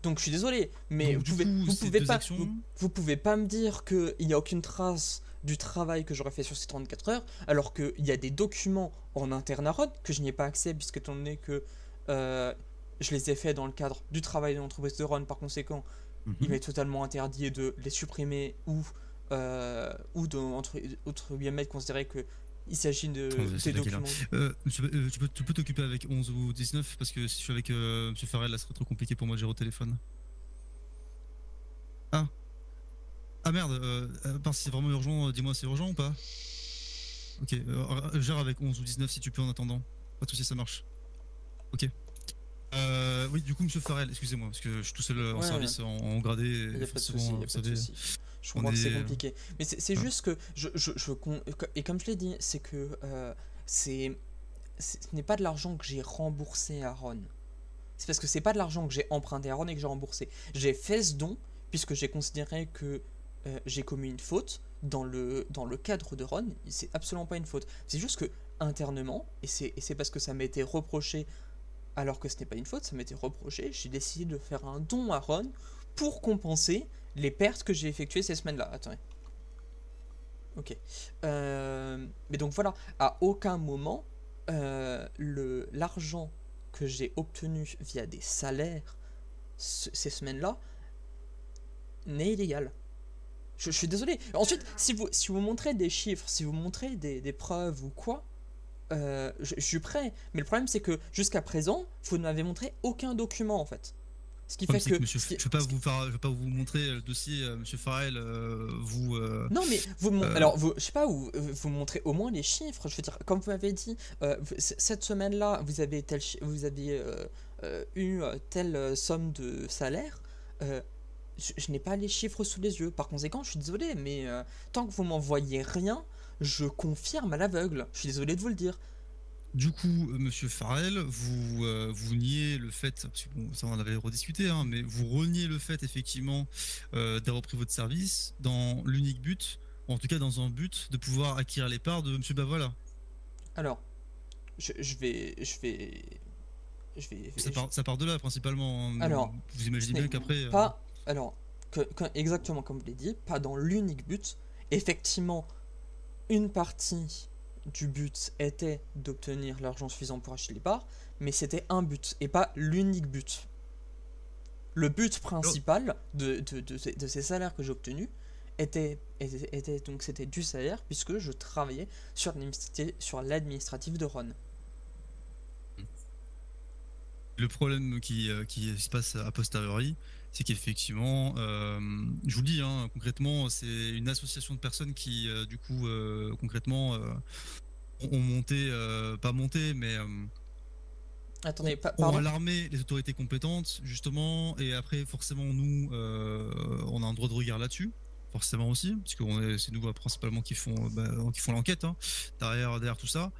Donc je suis désolé, mais Donc, du coup, vous ces pouvez deux pas, actions- vous pouvez pas me dire qu'il n'y a aucune trace du travail que j'aurais fait sur ces 34 heures, alors qu'il y a des documents en interne à Rod que je n'y ai pas accès, puisque étant donné que je les ai faits dans le cadre du travail de l'entreprise de Ron, par conséquent, il m'est totalement interdit de les supprimer ou de, entre guillemets, considérer que il s'agit de Attends, c'est des laquelle, là documents. Tu peux t'occuper avec 11 ou 19 parce que si je suis avec Monsieur Farrell, là, ce serait trop compliqué pour moi de gérer au téléphone. Ah. Ah merde, à part si c'est vraiment urgent, dis-moi c'est urgent ou pas? Ok, gère avec 11 ou 19 si tu peux en attendant. Pas de soucis, ça marche. Ok. Oui, du coup, Monsieur Farrell, excusez-moi, parce que je suis tout seul en Ouais, service en gradé. Il n'y a Et pas de souvent, souci, il n'y a vous pas de savez, souci. Je on comprends que c'est est, compliqué. Mais c'est ouais. juste que, et comme je l'ai dit, c'est que ce n'est pas de l'argent que j'ai remboursé à Ron. C'est parce que c'est pas de l'argent que j'ai emprunté à Ron et que j'ai remboursé. J'ai fait ce don puisque j'ai considéré que j'ai commis une faute dans le cadre de Ron. C'est absolument pas une faute. C'est juste que internement, et c'est parce que ça m'a été reproché alors que ce n'est pas une faute, ça m'a été reproché, j'ai décidé de faire un don à Ron pour compenser les pertes que j'ai effectuées ces semaines-là. Attendez. Ok. Mais donc voilà, à aucun moment, l'argent que j'ai obtenu via des salaires ces semaines-là n'est illégal. Je suis désolé. Ensuite, si vous montrez des chiffres, si vous montrez des preuves ou quoi, je suis prêt. Mais le problème, c'est que jusqu'à présent, vous ne m'avez montré aucun document en fait. Ce qui fait c'est que. Monsieur, je vais pas vous montrer le dossier, Monsieur Farrell, vous. Non, mais euh, alors, je sais pas, vous montrez au moins les chiffres. Je veux dire, comme vous m'avez dit, cette semaine-là, vous avez eu telle somme de salaire. Je n'ai pas les chiffres sous les yeux. Par conséquent, je suis désolé, mais tant que vous m'envoyez rien, je confirme à l'aveugle. Je suis désolé de vous le dire. Du coup, Monsieur Farrell, vous niez le fait, parce que bon, ça on en avait rediscuté, hein, mais vous reniez le fait effectivement d'avoir pris votre service dans l'unique but, ou en tout cas dans un but de pouvoir acquérir les parts de Monsieur Bavola. Alors, je vais. Ça part de là principalement, hein. Alors, Vous ce imaginez n'est bien qu'après. pas. Alors, exactement comme je l'ai dit, pas dans l'unique but. Effectivement, une partie du but était d'obtenir l'argent suffisant pour acheter les parts, mais c'était un but et pas l'unique but. Le but principal de ces salaires que j'ai obtenus était donc c'était du salaire puisque je travaillais sur l'administratif de Ron. Le problème qui se passe a posteriori, c'est qu'effectivement, je vous le dis, hein, concrètement, c'est une association de personnes qui, du coup, concrètement, ont monté, pas monté, mais Attendez, ont pardon. alarmé les autorités compétentes, justement, et après, forcément, nous, on a un droit de regard là-dessus. Forcément aussi, puisque c'est nous principalement qui font l'enquête, hein, derrière tout ça.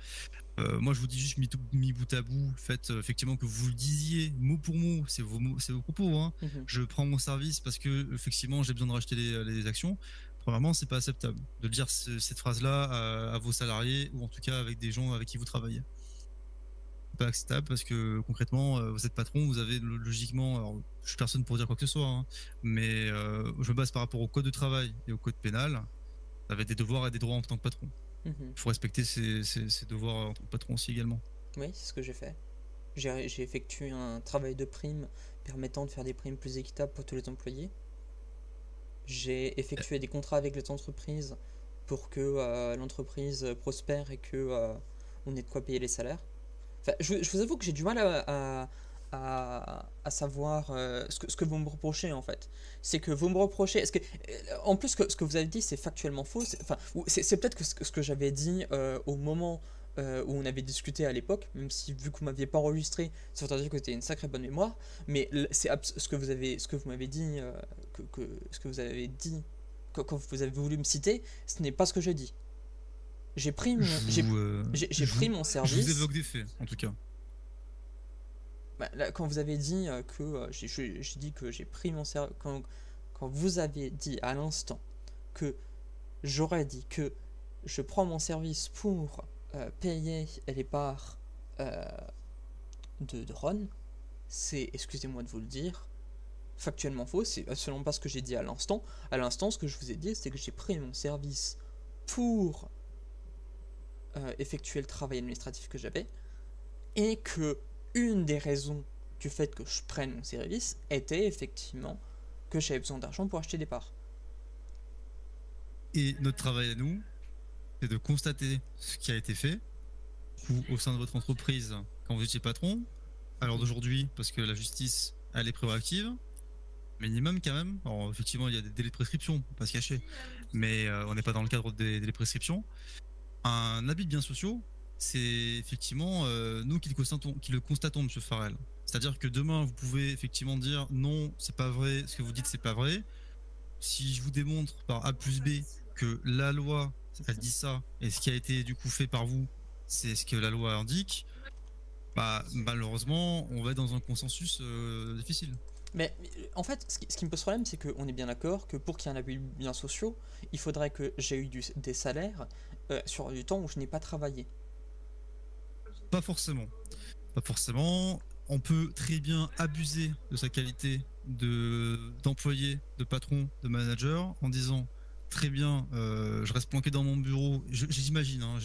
Moi, je vous dis juste mis bout à bout, faites effectivement que vous le disiez mot pour mot, c'est vos propos. Hein. Je prends mon service parce que effectivement j'ai besoin de racheter les actions. Premièrement, c'est pas acceptable de dire cette phrase-là à vos salariés ou en tout cas avec des gens avec qui vous travaillez. C'est pas acceptable parce que concrètement, vous êtes patron, vous avez logiquement, alors je suis personne pour dire quoi que ce soit, hein, mais je me base par rapport au code de travail et au code pénal. Vous avez des devoirs et des droits en tant que patron. Il faut respecter ses devoirs en tant que patron aussi également. Oui, c'est ce que j'ai fait. J'ai effectué un travail de prime permettant de faire des primes plus équitables pour tous les employés. J'ai effectué des contrats avec les entreprises pour que l'entreprise prospère et que on ait de quoi payer les salaires. Enfin, je vous avoue que j'ai du mal à savoir ce que vous me reprochez en fait. C'est que vous me reprochez. En plus, ce que vous avez dit, c'est factuellement faux. C'est peut-être que ce que j'avais dit au moment où on avait discuté à l'époque, même si vu que vous m'aviez pas enregistré, ça veut dire que c'était une sacrée bonne mémoire. Mais ce que vous m'avez dit, ce que vous avez dit quand vous avez voulu me citer, ce n'est pas ce que j'ai dit. j'ai pris mon, j'ai je pris vous- mon Je vous service. évoque des faits, en tout cas. Bah, là, quand vous avez dit que j'ai dit que j'ai pris mon service, quand vous avez dit à l'instant que j'aurais dit que je prends mon service pour payer les parts de Ron, c'est, excusez-moi de vous le dire, factuellement faux, c'est absolument pas ce que j'ai dit à l'instant. À l'instant, ce que je vous ai dit, c'est que j'ai pris mon service pour effectuer le travail administratif que j'avais, et que une des raisons du fait que je prenne mon service était effectivement que j'avais besoin d'argent pour acheter des parts. Et notre travail à nous, c'est de constater ce qui a été fait au sein de votre entreprise quand vous étiez patron, à l'heure d'aujourd'hui, parce que la justice, elle est prérogative, minimum quand même. Alors, effectivement, il y a des délais de prescription, on va pas se cacher, mais on n'est pas dans le cadre des délais de prescription. Un abus de biens sociaux, c'est effectivement nous qui le constatons, monsieur Farrell. C'est-à-dire que demain, vous pouvez effectivement dire non, c'est pas vrai, ce que vous dites, c'est pas vrai. Si je vous démontre par A plus B que la loi, elle dit ça, et ce qui a été du coup fait par vous, c'est ce que la loi indique, bah malheureusement, on va être dans un consensus difficile. Mais en fait, ce qui me pose problème, c'est qu'on est bien d'accord que pour qu'il y ait un abus de biens sociaux, il faudrait que j'ai eu des salaires sur du temps où je n'ai pas travaillé. Pas forcément. Pas forcément. On peut très bien abuser de sa qualité d'employé, de patron, de manager en disant très bien, je reste planqué dans mon bureau. J'imagine, hein,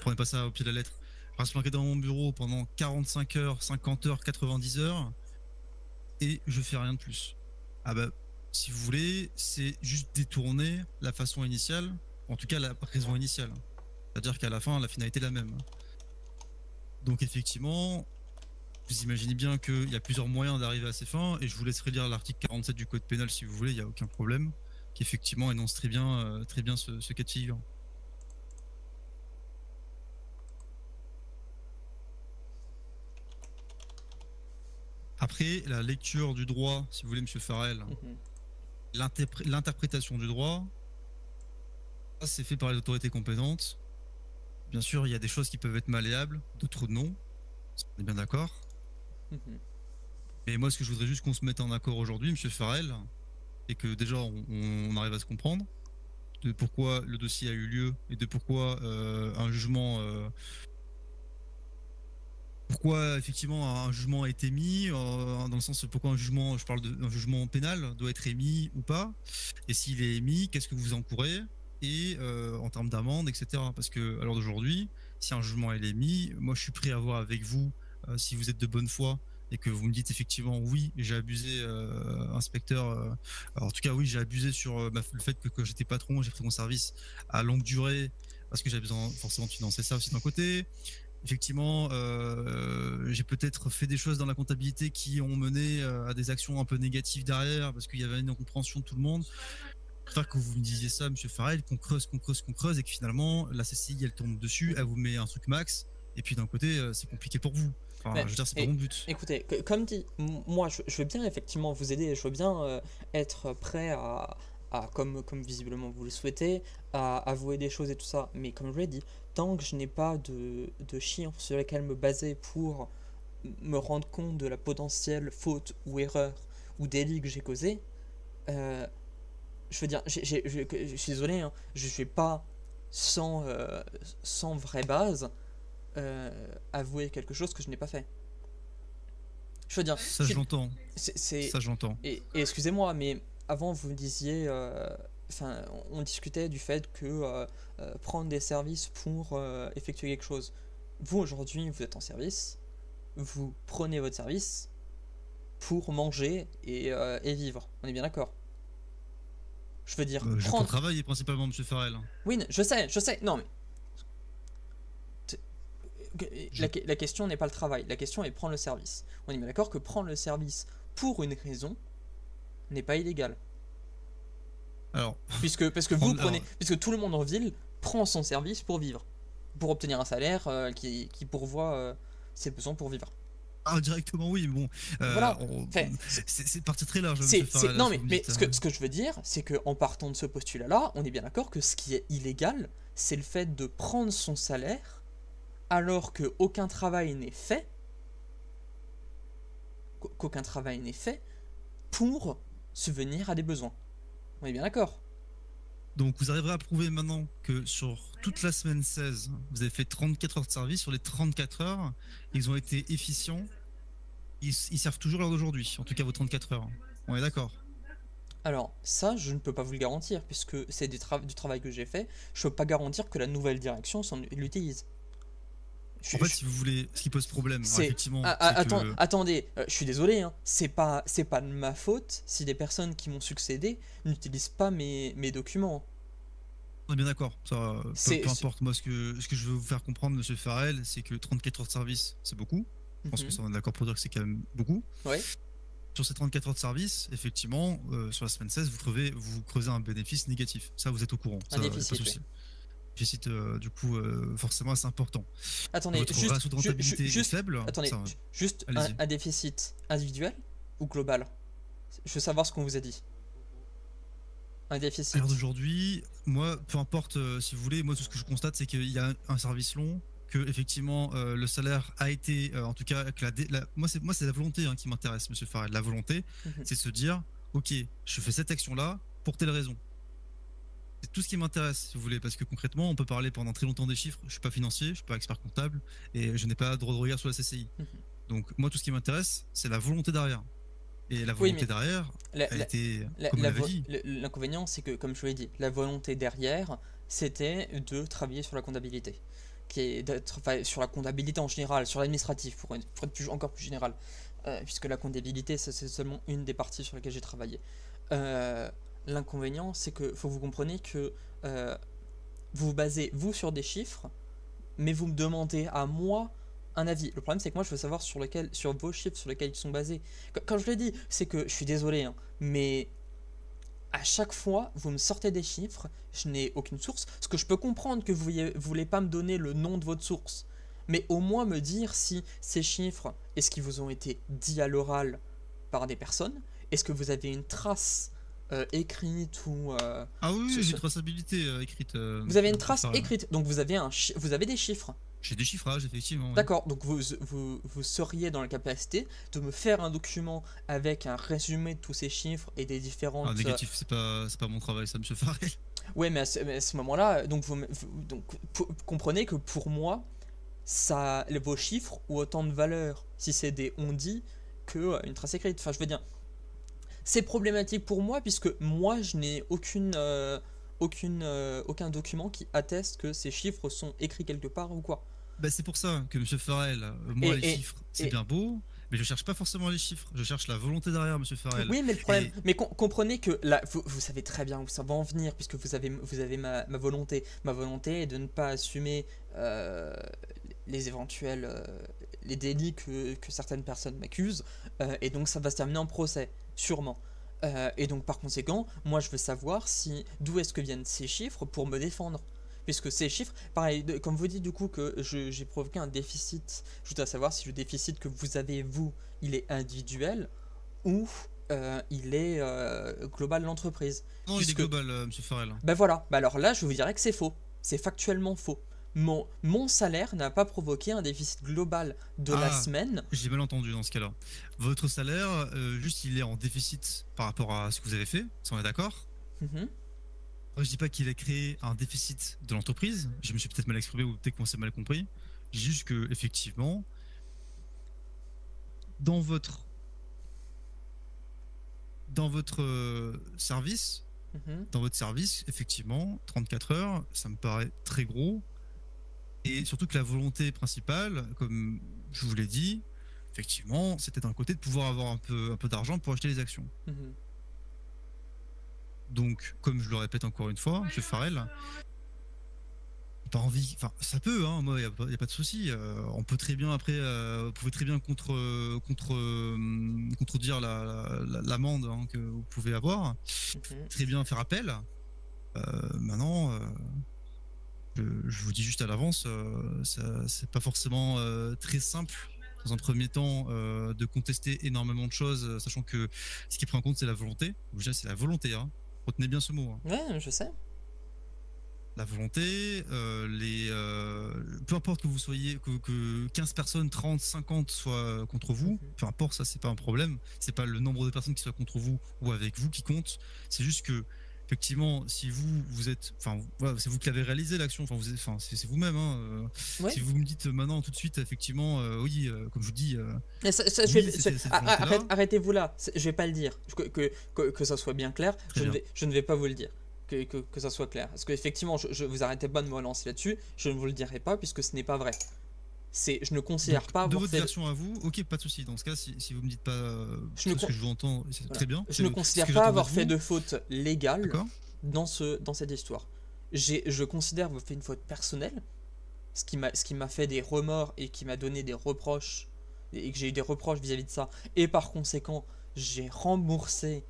prenez pas ça au pied de la lettre. Je reste planqué dans mon bureau pendant 45 heures, 50 heures, 90 heures et je fais rien de plus. Ah bah, si vous voulez, c'est juste détourner la façon initiale, en tout cas la raison initiale. C'est-à-dire qu'à la fin, la finalité est la même. Donc effectivement, vous imaginez bien qu'il y a plusieurs moyens d'arriver à ces fins, et je vous laisserai lire l'article 47 du Code pénal si vous voulez, il n'y a aucun problème, qui effectivement énonce très bien ce cas de figure. Après, la lecture du droit, si vous voulez, monsieur Farrell, l'interprétation du droit, ça c'est fait par les autorités compétentes. Bien sûr, il y a des choses qui peuvent être malléables, d'autres non. On est bien d'accord. Mais moi, ce que je voudrais juste qu'on se mette en accord aujourd'hui, monsieur Farrell, c'est que déjà, on arrive à se comprendre de pourquoi le dossier a eu lieu et de pourquoi un jugement... pourquoi effectivement un jugement a été mis, dans le sens pourquoi un jugement, je parle d'un jugement pénal, doit être émis ou pas, et s'il est émis, qu'est-ce que vous encourez, et en termes d'amende, etc. Parce que à l'heure d'aujourd'hui, si un jugement est émis, moi je suis prêt à voir avec vous, si vous êtes de bonne foi, et que vous me dites effectivement oui, j'ai abusé, inspecteur, alors, en tout cas oui, j'ai abusé sur le fait que j'étais patron, j'ai pris mon service à longue durée, parce que j'avais besoin forcément de financer ça aussi d'un côté. Effectivement, j'ai peut-être fait des choses dans la comptabilité qui ont mené à des actions un peu négatives derrière, parce qu'il y avait une incompréhension de tout le monde. J'espère que vous me disiez ça, monsieur Farrell, qu'on creuse, et que finalement, la CCI, elle tombe dessus, elle vous met un truc max, et puis d'un côté, c'est compliqué pour vous. Enfin, je veux dire, c'est pas mon but. Écoutez, comme dit, moi, je veux bien effectivement vous aider, je veux bien être prêt comme visiblement vous le souhaitez, à avouer des choses et tout ça, mais comme je l'ai dit, tant que je n'ai pas de chiffres sur lesquels me baser pour me rendre compte de la potentielle faute ou erreur ou délit que j'ai causé, je veux dire, je suis désolé, hein, je vais pas sans vraie base avouer quelque chose que je n'ai pas fait. Je veux dire, ça j'entends. Ça j'entends. Et excusez-moi, mais avant vous me disiez, on discutait du fait que prendre des services pour effectuer quelque chose. Vous aujourd'hui, vous êtes en service, vous prenez votre service pour manger et vivre. On est bien d'accord. Je veux dire, je peux travailler principalement, monsieur Farrell. Oui, je sais. Non, mais la question n'est pas le travail. La question est prendre le service. On est bien d'accord que prendre le service pour une raison n'est pas illégal. Alors, puisque tout le monde en ville prend son service pour vivre, pour obtenir un salaire qui pourvoit ses besoins pour vivre. Ah, directement oui, mais bon. Voilà. C'est parti très large. Non, mais ce que je veux dire, c'est qu'en partant de ce postulat-là, on est bien d'accord que ce qui est illégal, c'est le fait de prendre son salaire alors qu'aucun travail n'est fait, qu'aucun travail n'est fait pour subvenir à des besoins. On est bien d'accord? Donc vous arriverez à prouver maintenant que sur toute la semaine 16, vous avez fait 34 heures de service. Sur les 34 heures, ils ont été efficients. Ils servent toujours l'heure d'aujourd'hui, en tout cas vos 34 heures. On est d'accord? Alors, ça, je ne peux pas vous le garantir, puisque c'est du travail que j'ai fait. Je ne peux pas garantir que la nouvelle direction l'utilise. En fait, si vous voulez, ce qui pose problème, alors, effectivement, attendez, je suis désolé, hein, c'est pas de ma faute si des personnes qui m'ont succédé n'utilisent pas mes documents. on est bien d'accord. Ça, peu importe. Moi, ce que je veux vous faire comprendre, monsieur Farrell, c'est que 34 heures de service, c'est beaucoup. Je pense que ça, on est d'accord pour dire que c'est quand même beaucoup. Ouais. Sur ces 34 heures de service, effectivement, sur la semaine 16, vous creusez un bénéfice négatif. Ça, vous êtes au courant. Ça, Un déficit, pas de souci. Déficit, du coup, forcément assez important. Attendez, Votre ratio de rentabilité est faible. Attendez, ça, juste un déficit individuel ou global? Je veux savoir ce qu'on vous a dit. Un déficit. À l'heure d'aujourd'hui, moi, peu importe si vous voulez, moi tout ce que je constate, c'est qu'il y a un service long, que effectivement le salaire a été, en tout cas, que moi c'est la volonté qui m'intéresse, monsieur Farrell. La volonté, c'est de se dire, ok, je fais cette action-là pour telle raison. C'est tout ce qui m'intéresse, si vous voulez, parce que concrètement, on peut parler pendant très longtemps des chiffres. Je suis pas financier, je suis pas expert comptable, et je n'ai pas droit de regard sur la CCI. Donc moi, tout ce qui m'intéresse, c'est la volonté derrière. Et la volonté derrière, elle était, comme l'avait dit. L'inconvénient, c'est que, comme je vous l'ai dit, la volonté derrière, c'était de travailler sur la comptabilité. Sur la comptabilité en général, sur l'administratif, pour être encore plus général. Puisque la comptabilité, c'est seulement une des parties sur lesquelles j'ai travaillé. L'inconvénient, c'est que faut que vous compreniez que vous vous basez, vous, sur des chiffres, mais vous me demandez à moi un avis. Le problème, c'est que moi, je veux savoir sur vos chiffres sur lesquels ils sont basés. Quand je l'ai dit, c'est que je suis désolé, hein, mais à chaque fois, vous me sortez des chiffres, je n'ai aucune source. Ce que je peux comprendre que vous voulez pas me donner le nom de votre source, mais au moins me dire si ces chiffres, est-ce qu'ils vous ont été dits à l'oral par des personnes? Est-ce que vous avez une trace écrite ou ah oui, j'ai une traçabilité écrite. Vous avez une trace écrite, donc vous avez des chiffres. J'ai des chiffrages, effectivement. D'accord, donc vous seriez dans la capacité de me faire un document avec un résumé de tous ces chiffres et des différentes... Ah, négatif, c'est pas mon travail, ça, monsieur Farrell. Ouais, mais à ce moment-là, donc comprenez que pour moi, vos chiffres ont autant de valeur si c'est des on-dit que une trace écrite. Enfin, je veux dire, c'est problématique pour moi puisque moi, je n'ai aucun document qui atteste que ces chiffres sont écrits quelque part ou quoi. Bah c'est pour ça que monsieur Farrell, moi les chiffres c'est bien beau, mais je cherche pas forcément les chiffres, je cherche la volonté derrière, monsieur Farrell. Oui, mais le problème, mais comprenez que là, vous savez très bien où ça va en venir puisque vous avez ma volonté. Ma volonté est de ne pas assumer les éventuels les délits que certaines personnes m'accusent et donc ça va se terminer en procès, sûrement. Et donc par conséquent, moi je veux savoir d'où est-ce que viennent ces chiffres pour me défendre. Puisque ces chiffres, pareil, comme vous dites du coup que j'ai provoqué un déficit, je voudrais savoir si le déficit que vous avez, vous, il est individuel ou il est global de l'entreprise. Non, il est global, monsieur Farrell. Ben voilà, alors là je vous dirais que c'est faux, c'est factuellement faux. Mon salaire n'a pas provoqué un déficit global de la semaine. J'ai mal entendu dans ce cas-là. Votre salaire, juste il est en déficit par rapport à ce que vous avez fait, ça on est d'accord? Je dis pas qu'il a créé un déficit de l'entreprise, je me suis peut-être mal exprimé ou peut-être qu'on s'est mal compris. Je dis juste que effectivement, dans votre service, effectivement, 34 heures, ça me paraît très gros. Et surtout que la volonté principale, comme je vous l'ai dit, effectivement, c'était d'un côté de pouvoir avoir un peu d'argent pour acheter les actions. Donc, comme je le répète encore une fois, monsieur Farrell, pas envie, enfin, ça peut, hein, moi, il n'y a pas de souci. On peut très bien, après, vous pouvez très bien contredire l'amende que vous pouvez avoir. Très bien faire appel. Maintenant, je vous dis juste à l'avance, c'est pas forcément très simple dans un premier temps de contester énormément de choses, sachant que ce qui est pris en compte c'est la volonté. Déjà c'est la volonté, hein. Retenez bien ce mot. Ouais, je sais. la volonté, peu importe que vous soyez, que 15 personnes, 30, 50 soient contre vous, peu importe, ça c'est pas un problème, c'est pas le nombre de personnes qui soient contre vous ou avec vous qui compte, c'est juste que effectivement, si vous êtes, enfin, voilà, c'est vous qui avez réalisé l'action, c'est vous-même. Hein, Ouais. Si vous me dites maintenant tout de suite, effectivement, oui, comme je vous dis, Mais oui, c'était cette volonté-là. arrêtez-vous là, je vais pas le dire, que ça soit bien clair, Très bien. je ne vais pas vous le dire, que ça soit clair. Parce qu'effectivement, vous arrêtez pas de me relancer là-dessus, je ne vous le dirai pas puisque ce n'est pas vrai. Je ne considère Donc, pas de avoir votre fait. version à vous, ok, pas de souci. Dans ce cas, si vous me dites pas Je ne ce con- que je vous entends, c'est Voilà. très bien. Je ne C'est considère ce que pas j'attendais avoir de fait vous. de faute légale D'accord. dans cette histoire. Je considère avoir fait une faute personnelle, ce qui m'a fait des remords et qui m'a donné des reproches, et que j'ai eu des reproches vis-à-vis de ça. Et par conséquent, j'ai remboursé,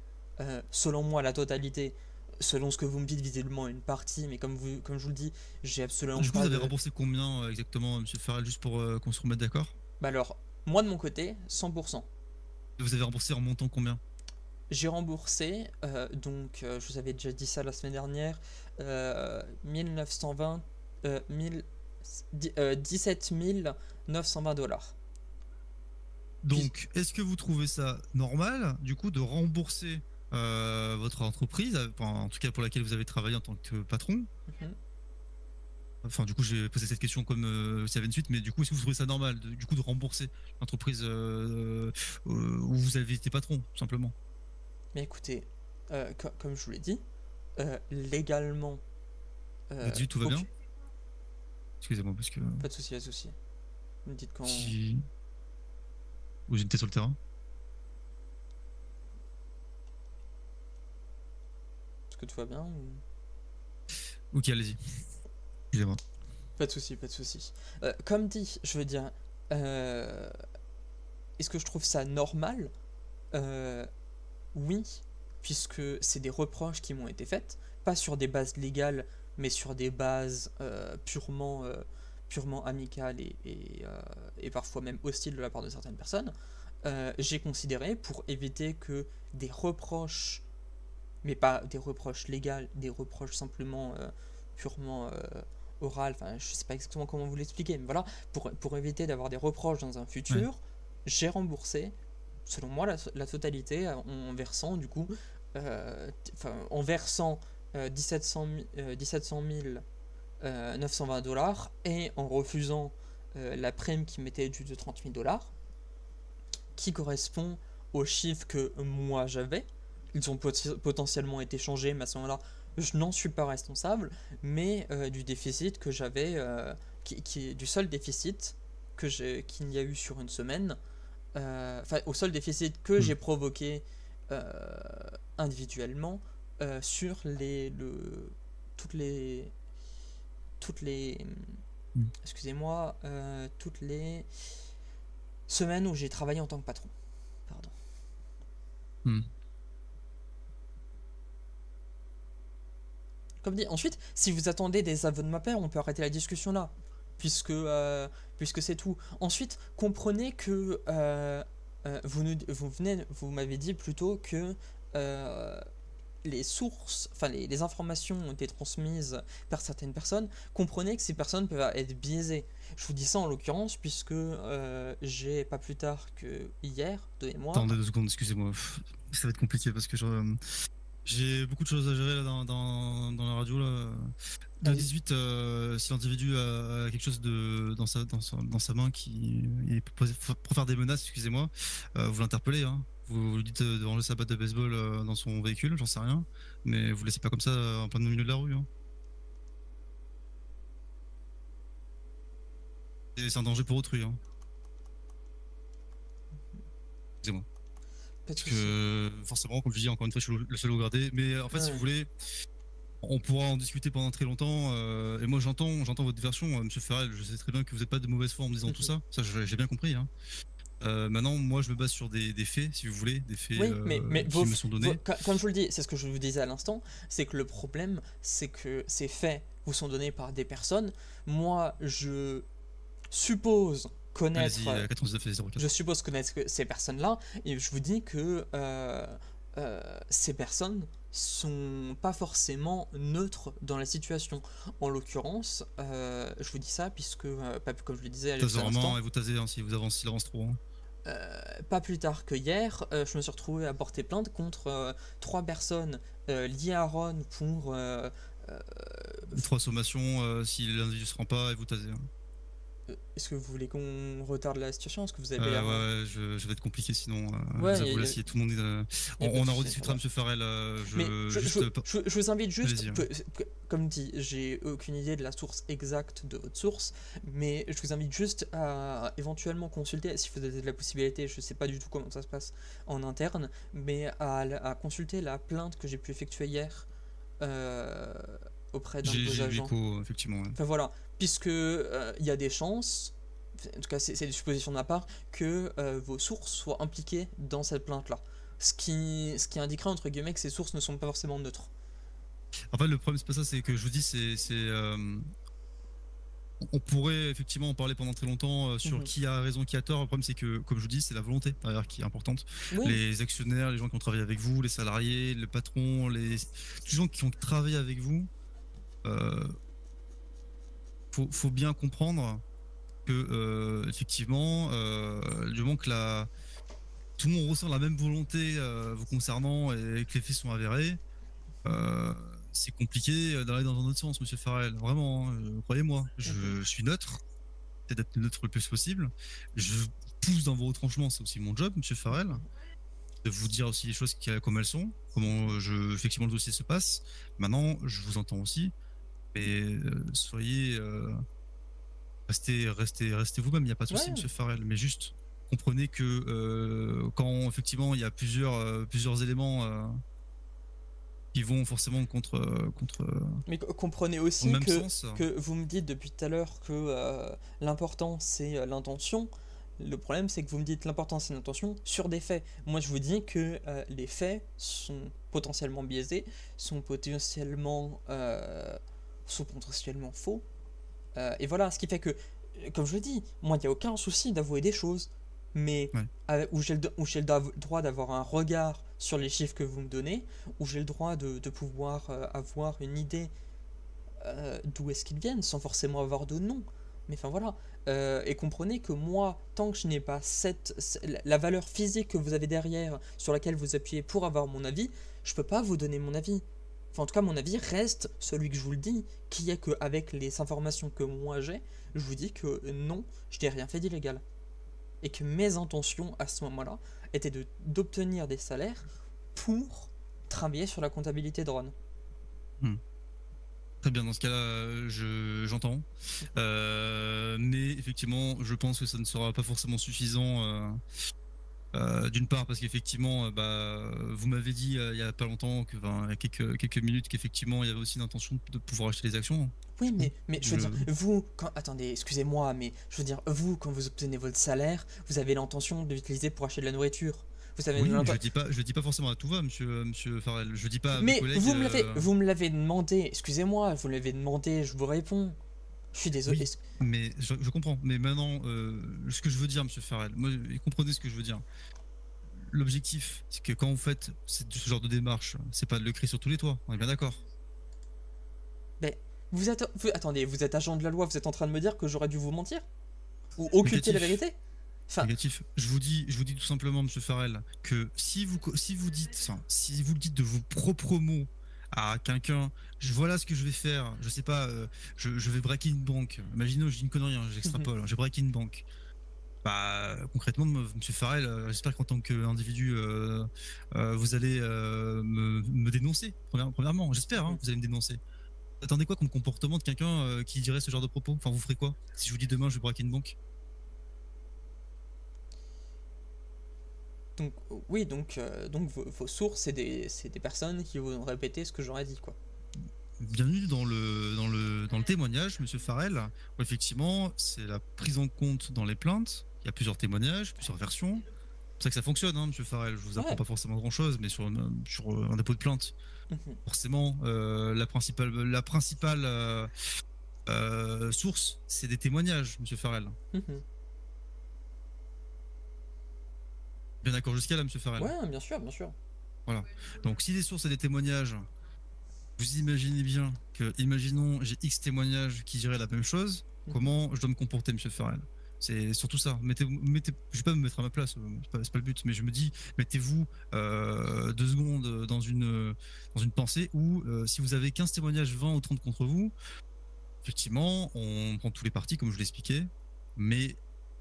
selon moi, la totalité, selon ce que vous me dites, visiblement une partie, mais comme je vous le dis, j'ai absolument Du coup, pas vous avez de. remboursé combien exactement, Monsieur Farrell, juste pour qu'on se remette d'accord? Bah alors, moi de mon côté, 100%. Vous avez remboursé en montant combien? J'ai remboursé, je vous avais déjà dit ça la semaine dernière, 1920, 17 920 dollars. Donc, est-ce que vous trouvez ça normal, du coup, de rembourser votre entreprise, en tout cas pour laquelle vous avez travaillé en tant que patron? Enfin, du coup, j'ai posé cette question comme s'il y avait une suite, mais du coup, est-ce que vous trouvez ça normal, de rembourser l'entreprise où vous avez été patron, tout simplement? Mais écoutez, comme je vous l'ai dit, légalement, Vous dites tout va ok, bien? Excusez-moi, parce que pas de souci, pas de souci. Vous me dites quand. si vous étiez sur le terrain. Est-ce que tout va bien ou... Ok, allez-y. Excusez-moi. Pas de souci, pas de souci. Comme dit, je veux dire, est-ce que je trouve ça normal? Oui, puisque c'est des reproches qui m'ont été faites, pas sur des bases légales, mais sur des bases purement amicales et parfois même hostiles de la part de certaines personnes. J'ai considéré, pour éviter que des reproches, mais pas des reproches légales, des reproches simplement purement orales, enfin je sais pas exactement comment vous l'expliquer, mais voilà, pour éviter d'avoir des reproches dans un futur, j'ai remboursé selon moi la totalité en versant du coup en versant 1700 920 dollars et en refusant la prime qui m'était due de 30 000 dollars qui correspond au chiffre que moi j'avais. Ils ont potentiellement été changés, mais à ce moment-là je n'en suis pas responsable, mais du déficit que j'avais du seul déficit qu'il y a eu sur une semaine, au seul déficit que j'ai provoqué individuellement sur toutes les excusez-moi, toutes les semaines où j'ai travaillé en tant que patron. Pardon. Comme dit, ensuite, si vous attendez des aveux de ma part, on peut arrêter la discussion là, puisque c'est tout. Ensuite, comprenez que vous m'avez dit plutôt que les sources, enfin les informations ont été transmises par certaines personnes. Comprenez que ces personnes peuvent être biaisées. Je vous dis ça en l'occurrence puisque j'ai pas plus tard que hier, de mémoire. Attendez 2 secondes, excusez-moi. Ça va être compliqué parce que j'ai beaucoup de choses à gérer là dans la radio là. De 18, si l'individu a quelque chose dans sa main qui est pour faire des menaces, excusez-moi, vous l'interpellez. Hein. Vous lui dites de ranger sa batte de baseball dans son véhicule, j'en sais rien, mais vous laissez pas comme ça en plein milieu de la rue. Hein. Et c'est un danger pour autrui. Hein. Excusez-moi. Parce que forcément, comme je dis, encore une fois, je suis le seul au gradé. Mais en fait, si vous voulez, on pourra en discuter pendant très longtemps. Et moi, j'entends votre version, Monsieur Farrell. Je sais très bien que vous n'êtes pas de mauvaise foi en me disant tout ça. Ça, j'ai bien compris. Hein. Maintenant, moi, je me base sur des faits, si vous voulez, des faits qui me sont donnés. Comme je vous le dis, c'est ce que je vous disais à l'instant, c'est que le problème, c'est que ces faits vous sont donnés par des personnes. Moi, je suppose connaître. Je suppose connaître ces personnes-là, et je vous dis que ces personnes sont pas forcément neutres dans la situation. En l'occurrence, je vous dis ça puisque, comme je le disais à Tasez l'instant, vraiment et vous tasez si vous avancez, s'il avance trop. Hein. pas plus tard que hier, je me suis retrouvé à porter plainte contre 3 personnes liées à Ron pour... 3 sommations, si l'individu se rend pas et vous tasez. Hein. Est-ce que vous voulez qu'on retarde la situation? Est-ce que vous avez l'air... Ouais, je vais être compliqué sinon. Ouais, vous avouez, si tout le monde est, y a pas on de en souci, rediscutera, voilà. monsieur Farrell. Mais je vous invite juste, Allez-y, comme dit, j'ai aucune idée de la source exacte de votre source, mais je vous invite juste à éventuellement consulter, si vous avez de la possibilité, je sais pas du tout comment ça se passe en interne, mais à consulter la plainte que j'ai pu effectuer hier auprès d'un de vos J'ai agents. l'écho, effectivement. Ouais. Enfin voilà, puisque il y a des chances, en tout cas c'est des suppositions de ma part, que vos sources soient impliquées dans cette plainte-là. Ce qui indiquerait entre guillemets que ces sources ne sont pas forcément neutres. En fait, le problème, c'est pas ça, c'est que je vous dis, on pourrait effectivement en parler pendant très longtemps sur qui a raison, qui a tort. Le problème, c'est que, comme je vous dis, c'est la volonté derrière qui est importante. Oui. Les actionnaires, les gens qui ont travaillé avec vous, les salariés, le patron, les gens qui ont travaillé avec vous, faut bien comprendre que effectivement, du moment que tout le monde ressent la même volonté vous concernant et que les faits sont avérés, c'est compliqué d'aller dans un autre sens, monsieur Farrell. Vraiment, hein, croyez-moi, je suis neutre, c'est d'être neutre le plus possible. Je pousse dans vos retranchements, c'est aussi mon job, monsieur Farrell, de vous dire aussi les choses comme elles sont, comment effectivement le dossier se passe. Maintenant, je vous entends aussi, mais soyez, restez vous-même. Il n'y a pas de souci, monsieur Farrell, mais juste comprenez que quand effectivement il y a plusieurs éléments qui vont forcément contre Mais comprenez aussi dans le même sens. que vous me dites depuis tout à l'heure que l'important c'est l'intention. Le problème c'est que vous me dites l'important c'est l'intention sur des faits. Moi je vous dis que les faits sont potentiellement biaisés, sont potentiellement faux. Et voilà, ce qui fait que, comme je le dis, moi il n'y a aucun souci d'avouer des choses, mais où j'ai le droit d'avoir un regard sur les chiffres que vous me donnez, où j'ai le droit de pouvoir avoir une idée d'où est-ce qu'ils viennent, sans forcément avoir de nom. Mais enfin voilà, et comprenez que moi, tant que je n'ai pas la valeur physique que vous avez derrière, sur laquelle vous appuyez pour avoir mon avis, je peux pas vous donner mon avis. Enfin, en tout cas, mon avis reste celui que je vous le dis, qui est qu'avec les informations que moi j'ai, je vous dis que non, je n'ai rien fait d'illégal. Et que mes intentions à ce moment-là étaient d'obtenir des salaires pour travailler sur la comptabilité de Ron. Très bien, dans ce cas-là, j'entends. Mais effectivement, je pense que ça ne sera pas forcément suffisant. D'une part parce qu'effectivement vous m'avez dit il y a pas longtemps il y a quelques minutes qu'effectivement il y avait aussi une intention de pouvoir acheter les actions. Oui, mais je veux dire, vous, attendez, excusez-moi, mais je veux dire, vous, quand vous obtenez votre salaire, vous avez l'intention de l'utiliser pour acheter de la nourriture. Vous avez je dis pas forcément à tout va, monsieur Farrell. Je dis pas à mais mes collègues. vous me l'avez demandé, excusez-moi, vous me l'avez demandé, je vous réponds. Je suis désolé. Oui, mais je comprends. Mais maintenant, ce que je veux dire, monsieur Farrell, moi, comprenez ce que je veux dire. L'objectif, c'est que quand vous faites ce genre de démarche, c'est pas de le crier sur tous les toits. On est bien d'accord. Mais attendez, vous êtes agent de la loi, vous êtes en train de me dire que j'aurais dû vous mentir ou occulter la vérité? Enfin... Négatif. Je vous dis tout simplement, monsieur Farrell, que si vous le dites de vos propres mots à quelqu'un, voilà ce que je vais faire, je sais pas, je vais braquer une banque. Imaginons, je dis une connerie, hein, j'extrapole, je braque une banque. Concrètement, monsieur Farrell, j'espère qu'en tant qu'individu, vous allez me dénoncer, premièrement. J'espère, hein, vous allez me dénoncer. Vous attendez quoi comme comportement de quelqu'un qui dirait ce genre de propos? Enfin, vous ferez quoi si je vous dis demain je vais braquer une banque? Donc, oui, donc vos sources, c'est des personnes qui vont répéter ce que j'aurais dit, quoi. Bienvenue dans le témoignage, monsieur Farrell, où effectivement, c'est la prise en compte dans les plaintes. Il y a plusieurs témoignages, plusieurs versions. C'est pour ça que ça fonctionne, hein, monsieur Farrell. Je vous apprends pas forcément grand-chose, mais sur un dépôt de plainte, forcément, la principale source, c'est des témoignages, monsieur Farrell. Bien d'accord jusqu'à là, monsieur Farrell? Ouais, bien sûr, bien sûr. Voilà. Donc si des sources et des témoignages, vous imaginez bien que, imaginons, j'ai X témoignages qui diraient la même chose, comment je dois me comporter, monsieur Farrell? C'est surtout ça. Je vais pas me mettre à ma place, c'est pas le but, mais je me dis, mettez-vous 2 secondes dans une pensée où si vous avez 15 témoignages, 20 ou 30 contre vous, effectivement, on prend tous les partis, comme je l'expliquais, mais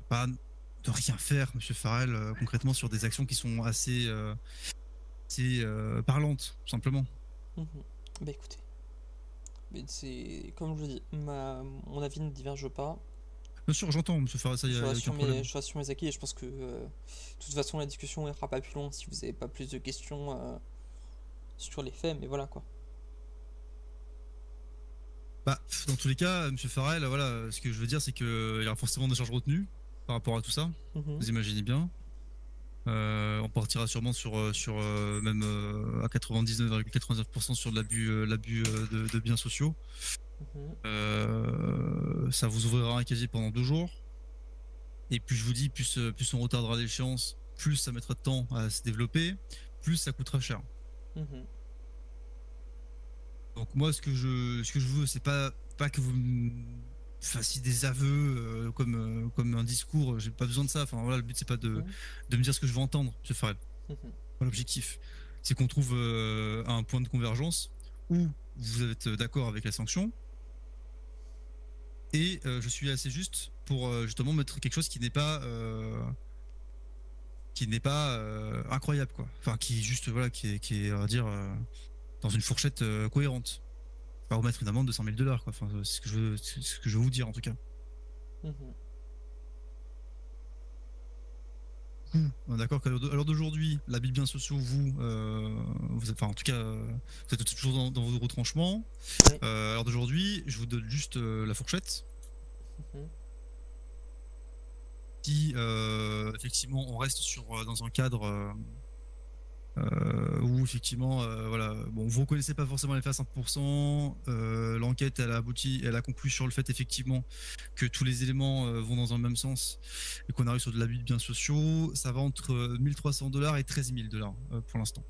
pas de rien faire, monsieur Farrell, concrètement sur des actions qui sont assez parlantes, tout simplement. Bah écoutez, mais c'est comme je dis, mon avis ne diverge pas. Bien sûr, j'entends, monsieur Farrell, ça y Je a aucun reste problème. sur mes acquis et je pense que de toute façon la discussion n'ira pas plus loin si vous n'avez pas plus de questions sur les faits, mais voilà quoi. Bah, dans tous les cas, monsieur Farrell, voilà, ce que je veux dire, c'est qu'il y aura forcément des charges retenues par rapport à tout ça. Vous imaginez bien. On partira sûrement sur même à 99,99% sur de l'abus de biens sociaux. Ça vous ouvrira un casier pendant 2 jours. Et puis je vous dis, plus on retardera l'échéance, plus ça mettra de temps à se développer, plus ça coûtera cher. Donc moi, ce que je veux, c'est pas que vous me fassiez des aveux comme un discours. J'ai pas besoin de ça. Enfin voilà, le but c'est pas de me dire ce que je veux entendre, monsieur Farrell. L'objectif, c'est qu'on trouve un point de convergence où vous êtes d'accord avec la sanction. Et je suis assez juste pour justement mettre quelque chose qui n'est pas incroyable, quoi. Enfin, qui est juste, voilà, qui est on va dire dans une fourchette cohérente. Pas vous mettre une amende de $100 000, quoi. Enfin, c'est ce que je veux vous dire en tout cas. D'accord qu'à l'heure d'aujourd'hui, l'abus de biens sociaux, vous êtes, enfin, en tout cas, vous êtes toujours dans vos retranchements. Oui. À l'heure d'aujourd'hui, je vous donne juste la fourchette. Si effectivement on reste dans un cadre où effectivement voilà, bon, vous reconnaissez pas forcément les faits à 100%, l'enquête elle a conclu sur le fait effectivement que tous les éléments vont dans un même sens et qu'on arrive sur de l'abus de biens sociaux, ça va entre $1 300 et $13 000 pour l'instant.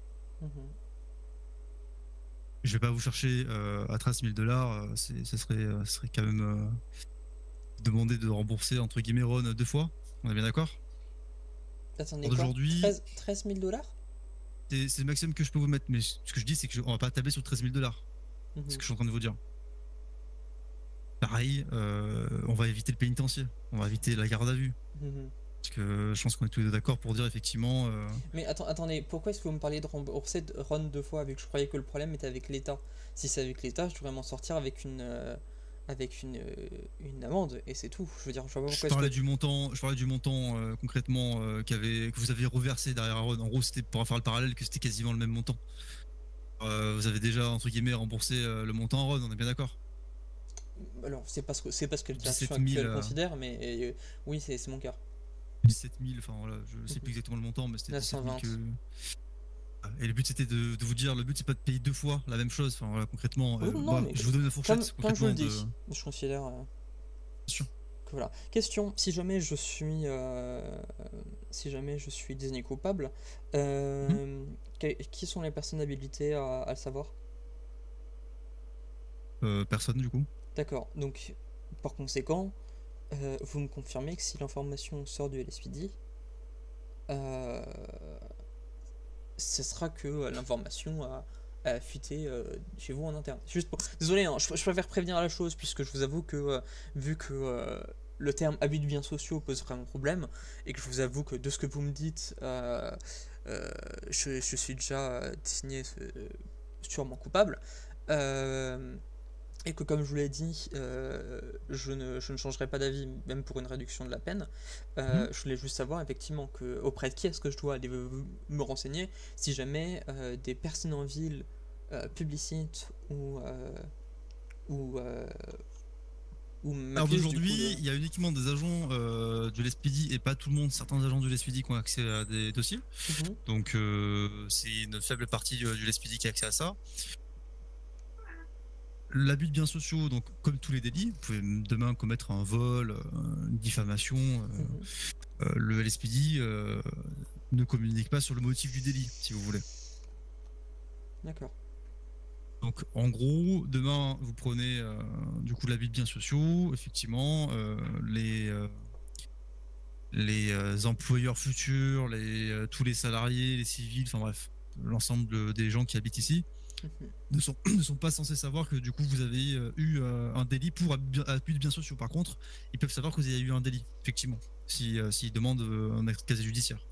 Je vais pas vous chercher à $13 000, ça serait quand même demander de rembourser entre guillemets Ron 2 fois. On est bien d'accord? Attendez, quoi, 13 000 $? C'est le maximum que je peux vous mettre, mais ce que je dis, c'est qu'on va pas tabler sur $13 000. C'est ce que je suis en train de vous dire. Pareil, on va éviter le pénitencier, on va éviter la garde à vue. Parce que je pense qu'on est tous les deux d'accord pour dire effectivement. Mais attendez, pourquoi est-ce que vous me parlez de rembourser Ron 2 fois avec? Je croyais que le problème était avec l'État. Si c'est avec l'État, je devrais m'en sortir avec une amende et c'est tout. Je veux dire, je vois pas pourquoi. Je parlais du montant concrètement que vous aviez reversé derrière Aaron. En gros, c'était pour faire le parallèle que c'était quasiment le même montant. Vous avez déjà entre guillemets remboursé le montant Aaron, on est bien d'accord? Alors, c'est parce que le direction 17 000 actuelle considère, mais oui, c'est mon cas. 17 000, enfin voilà, je sais plus exactement le montant, mais c'était 17 000 que. Et le but c'était de vous dire, le but c'est pas de payer 2 fois la même chose, enfin voilà, concrètement, je vous donne la fourchette. Comme je vous le dis, je considère que voilà. Question, si jamais je suis désigné coupable, qui sont les personnes habilitées à le savoir? Personne du coup. D'accord, donc par conséquent, vous me confirmez que si l'information sort du LSPD, ce sera que l'information a fuité chez vous en interne. Juste pour... Désolé, hein, je préfère prévenir la chose, puisque je vous avoue que vu que le terme abus de biens sociaux pose vraiment problème, et que je vous avoue que de ce que vous me dites, je suis déjà désigné sûrement coupable. Et que comme je vous l'ai dit, je ne changerai pas d'avis, même pour une réduction de la peine. Je voulais juste savoir effectivement auprès de qui est-ce que je dois aller me renseigner si jamais des personnes en ville publicitent ou alors d'aujourd'hui, il y a uniquement des agents du LSPD et pas tout le monde, certains agents du LSPD qui ont accès à des dossiers. Donc c'est une faible partie du LSPD qui a accès à ça. L'abus de biens sociaux, donc comme tous les délits, vous pouvez demain commettre un vol, une diffamation. Le LSPD ne communique pas sur le motif du délit, si vous voulez. D'accord. Donc en gros, demain vous prenez du coup l'avis de biens sociaux, effectivement, les employeurs futurs, tous les salariés, les civils, enfin bref, l'ensemble des gens qui habitent ici Mhm. ne sont pas censés savoir que du coup vous avez eu un délit pour abus de biens sociaux. Par contre, ils peuvent savoir que vous avez eu un délit, effectivement, s'ils demandent un extrait de casier judiciaire.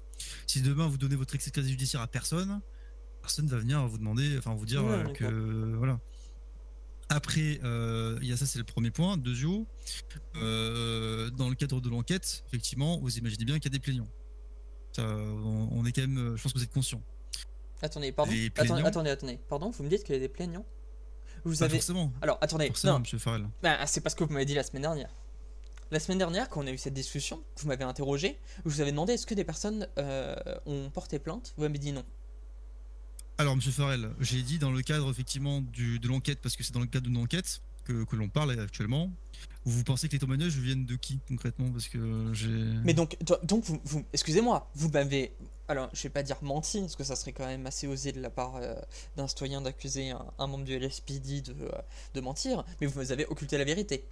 Si demain vous donnez votre extrait de casier judiciaire à personne, personne va venir vous demander, enfin vous dire Ouais, d'accord. que voilà. Après, il y a ça, c'est le premier point. Deuxièmement, dans le cadre de l'enquête, effectivement, vous imaginez bien qu'il y a des plaignants. Ça, on est quand même, je pense que vous êtes conscient. Attendez, pardon. Les plaignants, Attendez. Pardon, vous me dites qu'il y a des plaignants? Vous pas avez. forcément. Alors, attendez. Forcément, Non. monsieur Farrell. Bah, c'est parce que vous m'avez dit la semaine dernière. La semaine dernière, quand on a eu cette discussion, vous m'avez interrogé, je vous avais demandé est-ce que des personnes ont porté plainte. Vous m'avez dit non. Alors, monsieur Farrell, j'ai dit dans le cadre effectivement de l'enquête, parce que c'est dans le cadre d'une enquête que l'on parle actuellement. Vous pensez que les témoignages viennent de qui concrètement? Parce que j'ai. Mais donc vous excusez-moi, vous m'avez. Alors, je vais pas dire menti, parce que ça serait quand même assez osé de la part d'un citoyen d'accuser un membre du LSPD de mentir, mais vous avez occulté la vérité.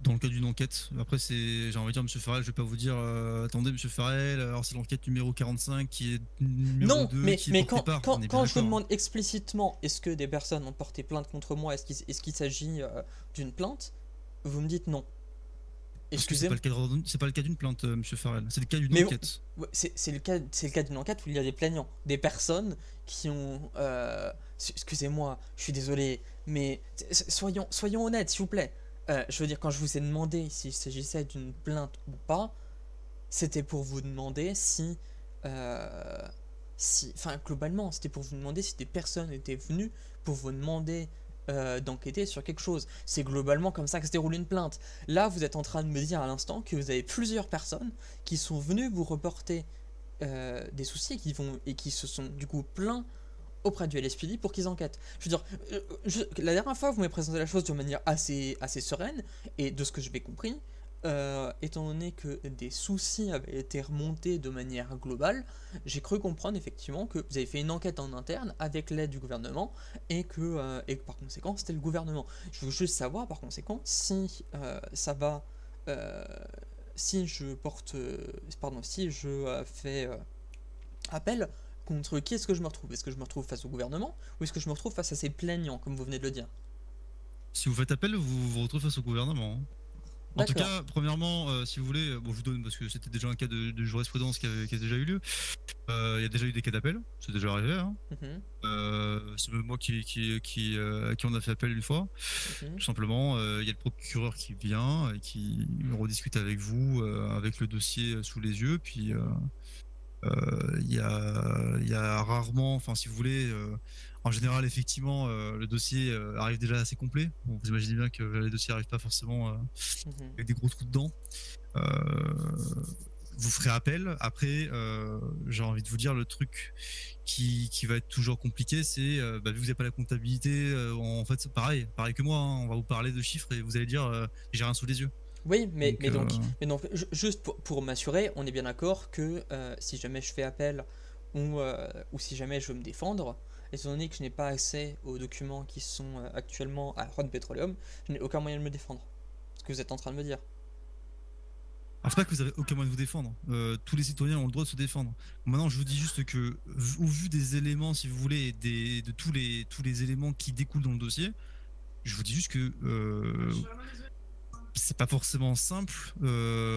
Dans le cadre d'une enquête. Après, j'ai envie de dire, monsieur Farrell, je vais pas vous dire, attendez, monsieur Farrell, alors c'est l'enquête numéro 45 qui est numéro Non, 2 mais, qui est mais portée par. On est bien quand je vous d'accord. demande explicitement est-ce que des personnes ont porté plainte contre moi, est-ce qu'il s'agit d'une plainte, vous me dites non. Parce que Excusez-moi. c'est pas le cas d'une plainte, monsieur Farrell. C'est le cas d'une Mais enquête. ouais, c'est le cas d'une enquête où il y a des plaignants, des personnes qui ont. Excusez-moi, je suis désolé, mais soyons honnêtes, s'il vous plaît. Je veux dire, quand je vous ai demandé s'il s'agissait d'une plainte ou pas, c'était pour vous demander enfin, globalement, c'était pour vous demander si des personnes étaient venues pour vous demander d'enquêter sur quelque chose. C'est globalement comme ça que se déroule une plainte. Là, vous êtes en train de me dire à l'instant que vous avez plusieurs personnes qui sont venues vous reporter des soucis et qui se sont du coup plaints auprès du LSPD pour qu'ils enquêtent. Je veux dire, la dernière fois, vous m'avez présenté la chose de manière assez sereine, et de ce que j'avais compris, étant donné que des soucis avaient été remontés de manière globale, j'ai cru comprendre effectivement que vous avez fait une enquête en interne avec l'aide du gouvernement, et que par conséquent, c'était le gouvernement. Je veux juste savoir, par conséquent, si ça va... si je porte... pardon, si je fais appel, contre qui est-ce que je me retrouve? Est-ce que je me retrouve face au gouvernement ou est-ce que je me retrouve face à ces plaignants, comme vous venez de le dire? Si vous faites appel, vous vous retrouvez face au gouvernement. Hein. En tout cas, premièrement, si vous voulez, bon, je vous donne parce que c'était déjà un cas de jurisprudence qui a déjà eu lieu. Il y a déjà eu des cas d'appel, c'est déjà arrivé. Hein. C'est même moi à qui on a fait appel une fois. Tout simplement, il y a le procureur qui vient et qui rediscute avec vous, avec le dossier sous les yeux, puis. Il y a rarement, enfin si vous voulez, en général effectivement le dossier arrive déjà assez complet. Bon, vous imaginez bien que les dossiers n'arrivent pas forcément avec des gros trous dedans. Vous ferez appel. Après, j'ai envie de vous dire le truc qui va être toujours compliqué, c'est vu que vous n'avez pas la comptabilité, en fait c'est pareil que moi. Hein, on va vous parler de chiffres et vous allez dire j'ai rien sous les yeux. Oui, mais donc juste pour m'assurer, on est bien d'accord que si jamais je fais appel ou si jamais je veux me défendre, étant donné que je n'ai pas accès aux documents qui sont actuellement à Rhône Petroleum, je n'ai aucun moyen de me défendre. Ce que vous êtes en train de me dire. Alors c'est pas que vous avez aucun moyen de vous défendre. Tous les citoyens ont le droit de se défendre. Maintenant, je vous dis juste que, au vu des éléments, si vous voulez, de tous les éléments qui découlent dans le dossier, je vous dis juste que c'est pas forcément simple,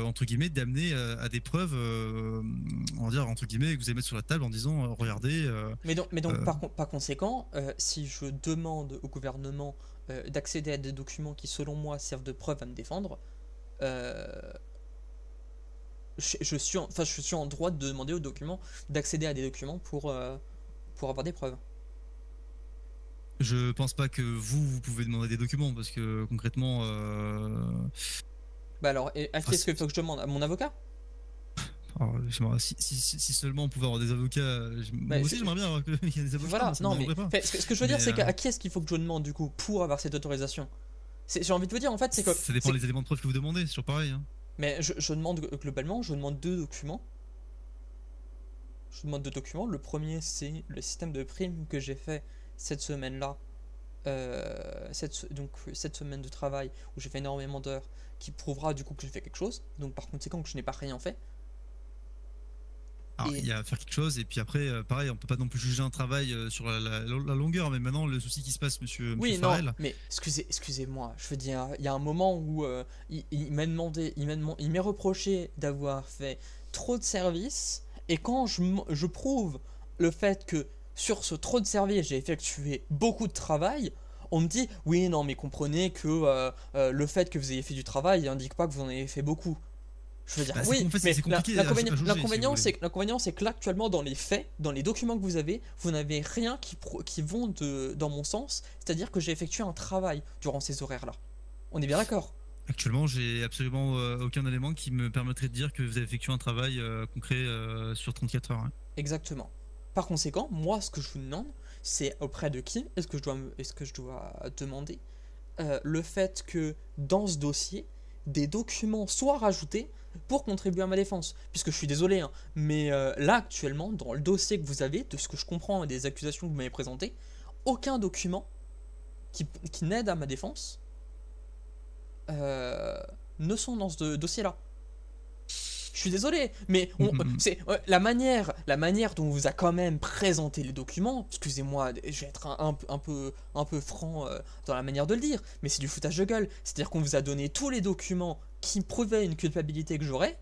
entre guillemets, d'amener à des preuves, on va dire, entre guillemets, que vous allez mettre sur la table en disant, regardez... Mais donc par conséquent, si je demande au gouvernement d'accéder à des documents qui, selon moi, servent de preuve à me défendre, je suis en droit de demander aux documents d'accéder à des documents pour avoir des preuves. Je pense pas que vous pouvez demander des documents parce que concrètement. Bah alors, à qui est-ce qu'il faut que je demande? À mon avocat? Alors, si seulement on pouvait avoir des avocats. Moi aussi j'aimerais bien avoir qu'il y ait des avocats. Voilà, non mais pas. ce que je veux dire, c'est qu'à qui est-ce qu'il faut que je demande du coup pour avoir cette autorisation? J'ai envie de vous dire en fait, c'est que. Ça dépend des éléments de preuve que vous demandez, c'est toujours pareil. Hein. Mais je demande globalement, je demande 2 documents. Je vous demande 2 documents. Le premier, c'est le système de primes que j'ai fait cette semaine-là. Cette semaine de travail où j'ai fait énormément d'heures, qui prouvera du coup que j'ai fait quelque chose. Donc par conséquent que je n'ai pas rien fait. Alors, Et- il y a à faire quelque chose, et puis après, pareil, on peut pas non plus juger un travail sur la longueur, mais maintenant, le souci qui se passe, monsieur Oui, non, Farrell, mais excusez-moi, je veux dire, il y a un moment où il m'a demandé, il m'est reproché d'avoir fait trop de services, et quand je prouve le fait que sur ce trop de services, j'ai effectué beaucoup de travail, on me dit, oui, non, mais comprenez que le fait que vous ayez fait du travail n'indique pas que vous en avez fait beaucoup. Je veux dire, bah, oui, en fait, mais c'est compliqué à l'inconvénient, jauger, l'inconvénient, si vous voulez. l'inconvénient, c'est que là, actuellement, dans les faits, dans les documents que vous avez, vous n'avez rien qui vont dans mon sens, c'est-à-dire que j'ai effectué un travail durant ces horaires-là. On est bien d'accord? Actuellement, j'ai absolument aucun élément qui me permettrait de dire que vous avez effectué un travail concret sur 34 heures. Hein. Exactement. Par conséquent, moi, ce que je vous demande, c'est auprès de qui est-ce que je dois demander le fait que dans ce dossier, des documents soient rajoutés pour contribuer à ma défense. Puisque je suis désolé, hein, mais là, actuellement, dans le dossier que vous avez, de ce que je comprends et des accusations que vous m'avez présentées, aucun document qui n'aide à ma défense ne sont dans ce dossier-là. Je suis désolé, mais c'est la manière dont on vous a quand même présenté les documents. Excusez-moi, je vais être un peu franc dans la manière de le dire, mais c'est du foutage de gueule. C'est-à-dire qu'on vous a donné tous les documents qui prouvaient une culpabilité que j'aurais,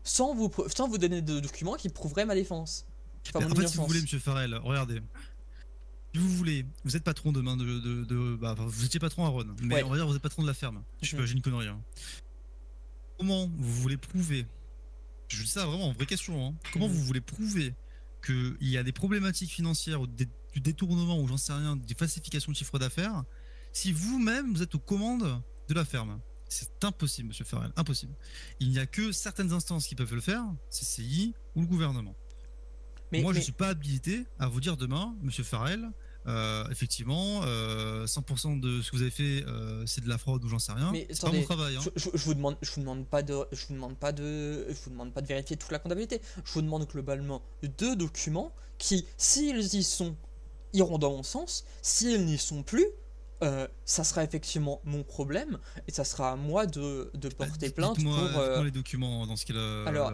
sans vous donner de documents qui prouveraient ma défense. Enfin, mon En fait, si vous innocence. voulez, monsieur Farrell, regardez. Si vous voulez, vous êtes patron demain bah, enfin, vous étiez patron à Ron, mais Ouais. on va dire que vous êtes patron de la ferme. Je sais pas, j'ai une connerie. Hein. Comment vous voulez prouver, je dis ça vraiment en vraie question, hein, comment vous voulez prouver qu'il y a des problématiques financières ou du détournement ou j'en sais rien, des falsifications de chiffre d'affaires, si vous-même vous êtes aux commandes de la ferme? C'est impossible, monsieur Farrell, impossible. Il n'y a que certaines instances qui peuvent le faire, CCI ou le gouvernement. Moi, je ne suis pas habilité à vous dire demain, monsieur Farrell, effectivement, 100% de ce que vous avez fait, c'est de la fraude ou j'en sais rien. Mais C'est pas attendez, mon travail. Hein. je vous demande pas de vérifier toute la comptabilité. Je vous demande globalement 2 documents qui, s'ils y sont, iront dans mon sens. S'ils n'y sont plus, ça sera effectivement mon problème et ça sera à moi de porter plainte pour. Dites-moi les documents dans ce cas-là. Alors,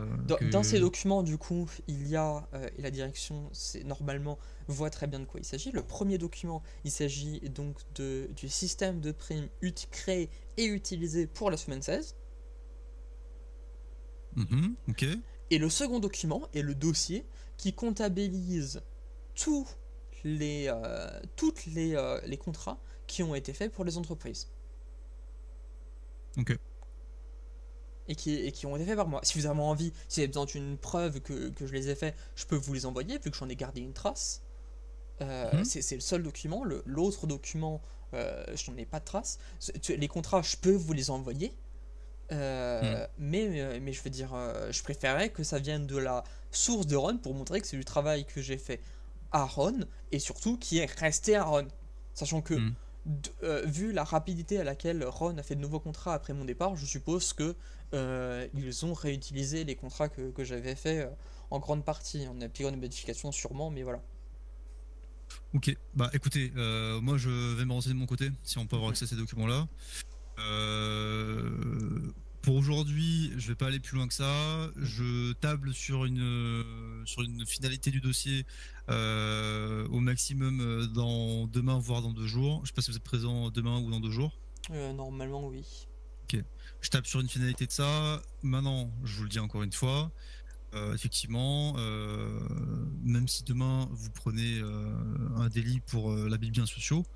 dans ces documents, du coup, il y a, et la direction, normalement, voit très bien de quoi il s'agit. Le premier document, il s'agit donc du système de primes créé et utilisé pour la semaine 16. Ok. Et le second document est le dossier qui comptabilise toutes les contrats qui ont été faits pour les entreprises. Ok. Et qui ont été faits par moi. Si vous avez envie, si vous avez besoin d'une preuve que je les ai faits, je peux vous les envoyer, vu que j'en ai gardé une trace. C'est le seul document. L'autre document, je n'en ai pas de trace. Les contrats, je peux vous les envoyer. Mais je veux dire, je préférais que ça vienne de la source de Ron pour montrer que c'est du travail que j'ai fait à Ron et surtout qui est resté à Ron. Sachant que, vu la rapidité à laquelle Ron a fait de nouveaux contrats après mon départ, je suppose que ils ont réutilisé les contrats que j'avais fait en grande partie. On a appliqué des modifications sûrement, mais voilà. Ok, bah écoutez, moi je vais me renseigner de mon côté si on peut avoir accès à ces documents-là. Pour aujourd'hui, je vais pas aller plus loin que ça. Je table sur une finalité du dossier au maximum dans demain, voire dans 2 jours. Je sais pas si vous êtes présent demain ou dans 2 jours. Normalement, oui. Ok, je tape sur une finalité de ça. Maintenant, je vous le dis encore une fois. Effectivement, même si demain vous prenez un délit pour l'abus de biens sociaux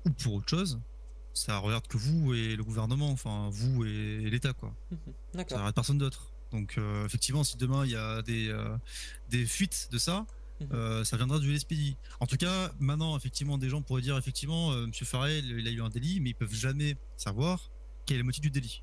ou pour autre chose, ça regarde que vous et le gouvernement, enfin vous et l'État, quoi. D'accord. Ça regarde personne d'autre. Donc effectivement, si demain il y a des fuites de ça, ça viendra du LSPD. En tout cas, maintenant, effectivement, des gens pourraient dire effectivement, Monsieur Farrell, il a eu un délit, mais ils peuvent jamais savoir quel est le motif du délit.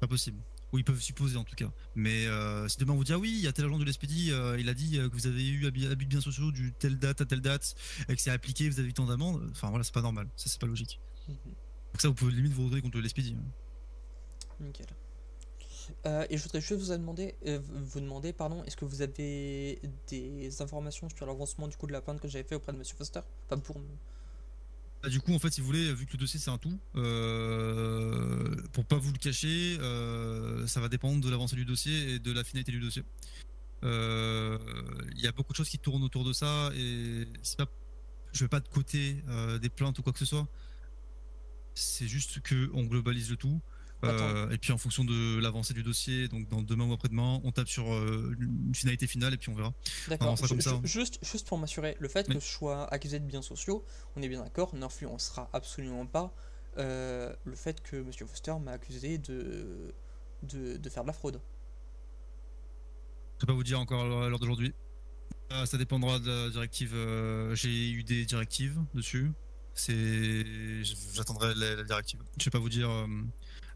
Pas possible. Ou ils peuvent supposer en tout cas. Mais si demain on vous dit ah oui, il y a tel agent de l'SPD, il a dit que vous avez eu abus de biens sociaux du telle date à telle date, et que c'est appliqué, vous avez eu tant d'amende, enfin voilà, c'est pas normal, ça c'est pas logique. Donc ça vous pouvez limite vous retourner contre le LSPD. Nickel. Et je voudrais juste vous demander, pardon, est-ce que vous avez des informations sur l'avancement du coup de la plainte que j'avais fait auprès de Monsieur Foster? Enfin pour me... Bah, du coup, en fait, si vous voulez, vu que le dossier c'est un tout, pour pas vous le cacher, ça va dépendre de l'avancée du dossier et de la finalité du dossier. Il y a beaucoup de choses qui tournent autour de ça et c'est pas, je veux pas de côté des plaintes ou quoi que ce soit. C'est juste que on globalise le tout. Attends. Et puis en fonction de l'avancée du dossier, donc dans demain ou après-demain, on tape sur une finalité finale et puis on verra. On D'accord. avancera comme ça. Juste pour m'assurer, le fait Oui. que je sois accusé de biens sociaux, on est bien d'accord, n'influencera absolument pas le fait que Monsieur Foster m'a accusé de faire de la fraude. Je peux pas vous dire encore à l'heure d'aujourd'hui. Ça dépendra de la directive. J'ai eu des directives dessus. J'attendrai la directive. Je sais pas vous dire.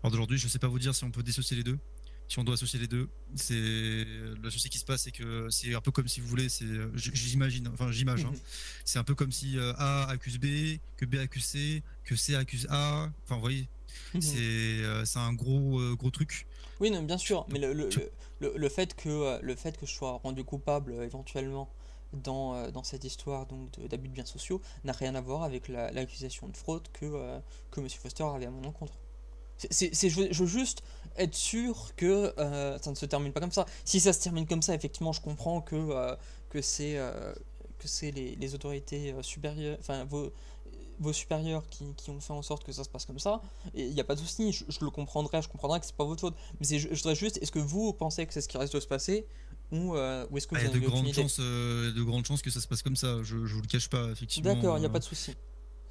Alors d'aujourd'hui, je sais pas vous dire si on peut dissocier les deux. Si on doit associer les deux, c'est le souci qui se passe, c'est que c'est un peu comme si vous voulez. J'imagine. Enfin, j'imagine. Hein. C'est un peu comme si A accuse B, que B accuse C, que C accuse A. Enfin, vous voyez. C'est un gros truc. Oui, non, bien sûr, mais le fait que je sois rendu coupable éventuellement dans cette histoire donc d'abus de biens sociaux n'a rien à voir avec l'accusation de fraude que Monsieur Foster avait à mon encontre. Je veux juste être sûr que ça ne se termine pas comme ça. Si ça se termine comme ça, effectivement, je comprends que c'est les autorités supérieures, enfin vos supérieurs qui ont fait en sorte que ça se passe comme ça, et il n'y a pas de souci, je le comprendrai, je comprendrai que c'est pas votre faute. Mais je voudrais juste, est-ce que vous pensez que c'est ce qui reste de se passer, ou est-ce que vous Il y a en avez aucune idée? de grandes chances que ça se passe comme ça. Je vous le cache pas, effectivement. D'accord, il n'y a pas de souci.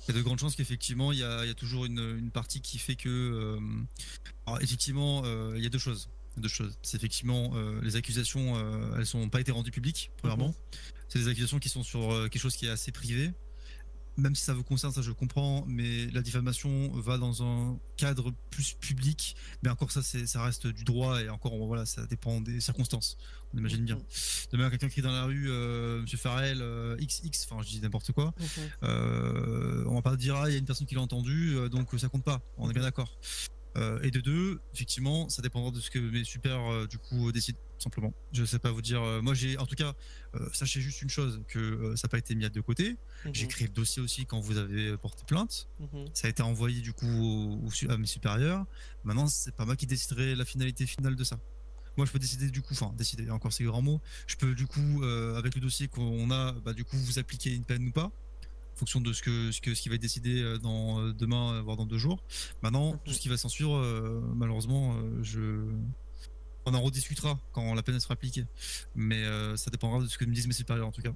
Il y a de grandes chances qu'effectivement, il y a toujours une partie qui fait que. Alors, effectivement, il y a deux choses. C'est effectivement les accusations, elles sont pas été rendues publiques, premièrement. C'est des accusations qui sont sur quelque chose qui est assez privé. Même si ça vous concerne, ça je comprends, mais la diffamation va dans un cadre plus public. Mais encore ça reste du droit et encore voilà, ça dépend des circonstances. On imagine bien. Demain, quelqu'un crie dans la rue, Monsieur Farrell, XX, enfin je dis n'importe quoi. On va pas dire il y a une personne qui l'a entendu, donc ça compte pas. On est bien d'accord. Et de deux, effectivement, ça dépendra de ce que mes supers du coup décident simplement. Je sais pas vous dire. Moi, en tout cas, sachez juste une chose, que ça n'a pas été mis de côté. J'ai créé le dossier aussi quand vous avez porté plainte. Ça a été envoyé du coup à mes supérieurs. Maintenant, c'est pas moi qui déciderai la finalité finale de ça. Moi, je peux décider du coup, enfin décider, encore ces grands mots. Je peux du coup, avec le dossier qu'on a, bah, du coup, vous appliquer une peine ou pas, en fonction de ce qui va être décidé dans demain, voire dans 2 jours. Maintenant, tout ce qui va s'en suivre, malheureusement, on en rediscutera quand la peine sera appliquée. Mais ça dépendra de ce que me disent mes supérieurs en tout cas.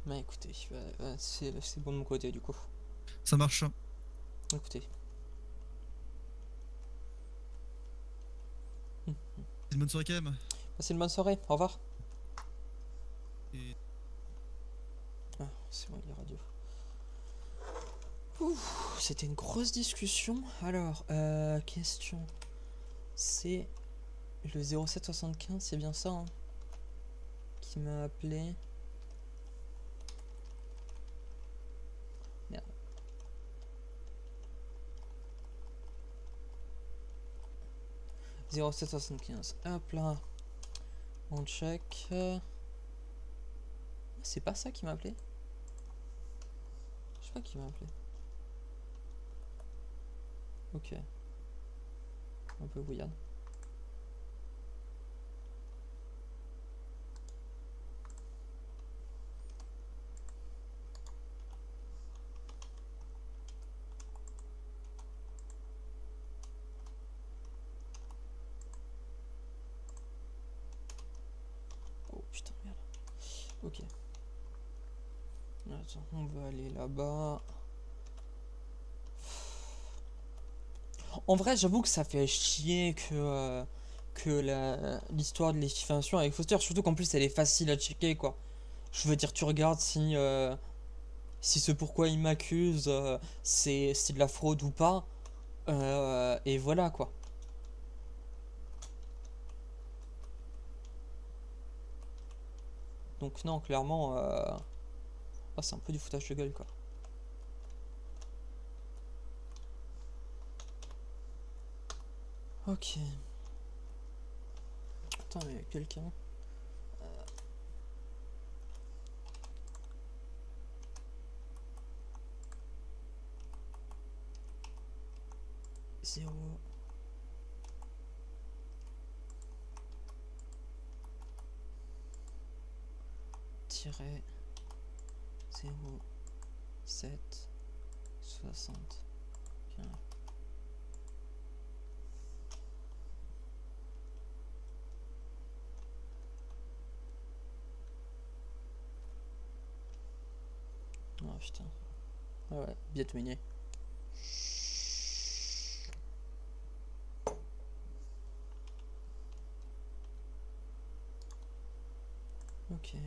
Bah écoutez, c'est bon de mon côté du coup. Ça marche. Écoutez. Une bonne soirée quand même. Passez une bonne soirée, au revoir. Et... Ah, c'est bon, il est radio. C'était une grosse discussion. Alors, question. C'est le 0775, c'est bien ça, hein, qui m'a appelé. Merde. « 0775. Hop là. On check. C'est pas ça qui m'a appelé. Je sais pas qui m'a appelé. Ok. Un peu weird. Oh putain, merde. Ok. Attends, on va aller là-bas. En vrai, j'avoue que ça fait chier que l'histoire de l'extinction avec Foster, surtout qu'en plus elle est facile à checker, quoi. Je veux dire, tu regardes si ce pourquoi il m'accuse, c'est de la fraude ou pas, et voilà, quoi. Donc non, clairement, c'est un peu du foutage de gueule, quoi. Ok. Attends, il y a quelqu'un. 0 tiret 0 7 60 15. Oh putain. Ah ouais, bien terminé. Ok, Si,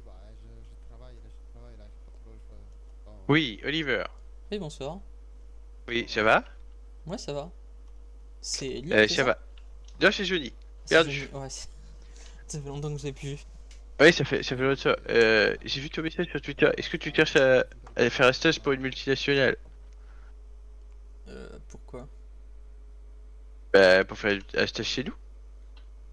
bah, je travaille là, j'ai pas trop le choix. Bon, Oui, Oliver. oui, bonsoir. Oui, ça va? Ouais, ça va. C'est Elliot, c'est Ça ça? va. Non, c'est Johnny. C'est Perdu. Johnny, ouais, ça fait longtemps que je l'ai plus vu. Oui, ça fait longtemps. J'ai vu ton message sur Twitter. Est-ce que tu cherches à faire un stage pour une multinationale? Pourquoi? Bah, pour faire un stage chez nous?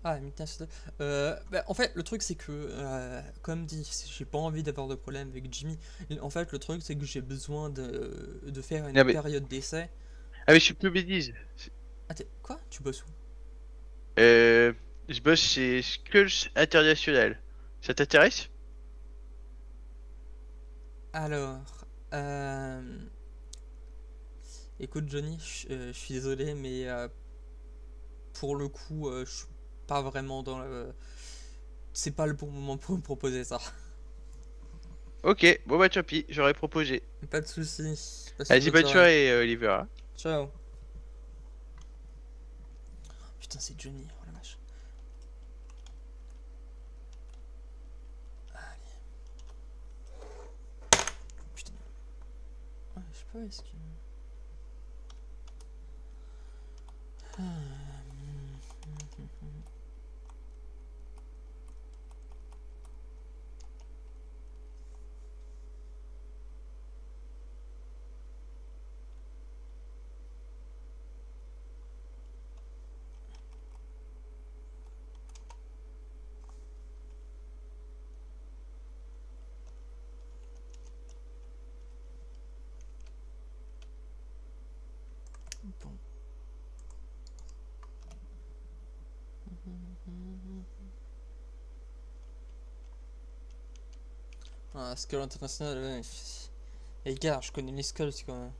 Ah, Midnight. Bah, en fait, le truc, c'est que, comme dit, j'ai pas envie d'avoir de problème avec Jimmy. En fait, le truc, c'est que j'ai besoin de faire une Non, mais... période d'essai. Ah, mais je suis plus bêtise. Ah, quoi? Tu bosses où? Je bosse chez Skulls International. Ça t'intéresse? Alors, euh... écoute, Johnny, je suis désolé, mais pour le coup, je suis pas vraiment dans le. C'est pas le bon moment pour me proposer ça. Ok, bon bah tant pis, j'aurais proposé. Pas de soucis. Passe une Vas-y, bonne bonne soirée, Oliver. Hein. Ciao. Putain, c'est Johnny, oh la vache. Allez. Putain. Ouais, je sais pas, est-ce que. Ah, bon. Ah, Skull International, ouais. Les gars, je connais les Skulls quand même.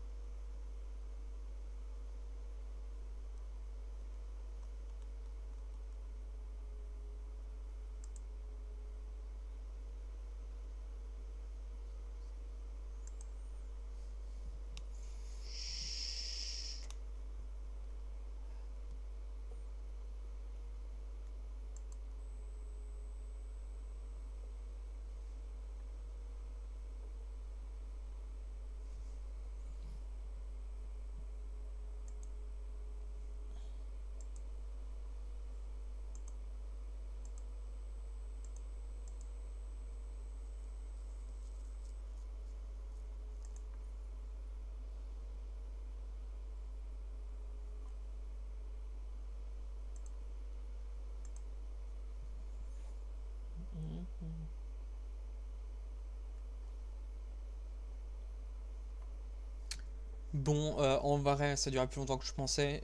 Bon, en vrai, ça durait plus longtemps que je pensais.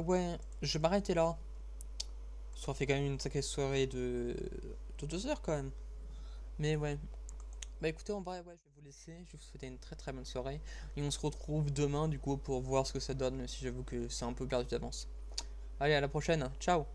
Ouais, je vais m'arrêter là. Ça fait quand même une sacrée soirée de 2 heures quand même. Mais ouais. Bah écoutez, en vrai, ouais, je vais vous laisser. Je vais vous souhaiter une très très bonne soirée. Et on se retrouve demain du coup pour voir ce que ça donne, même si j'avoue que c'est un peu perdu d'avance. Allez, à la prochaine. Ciao!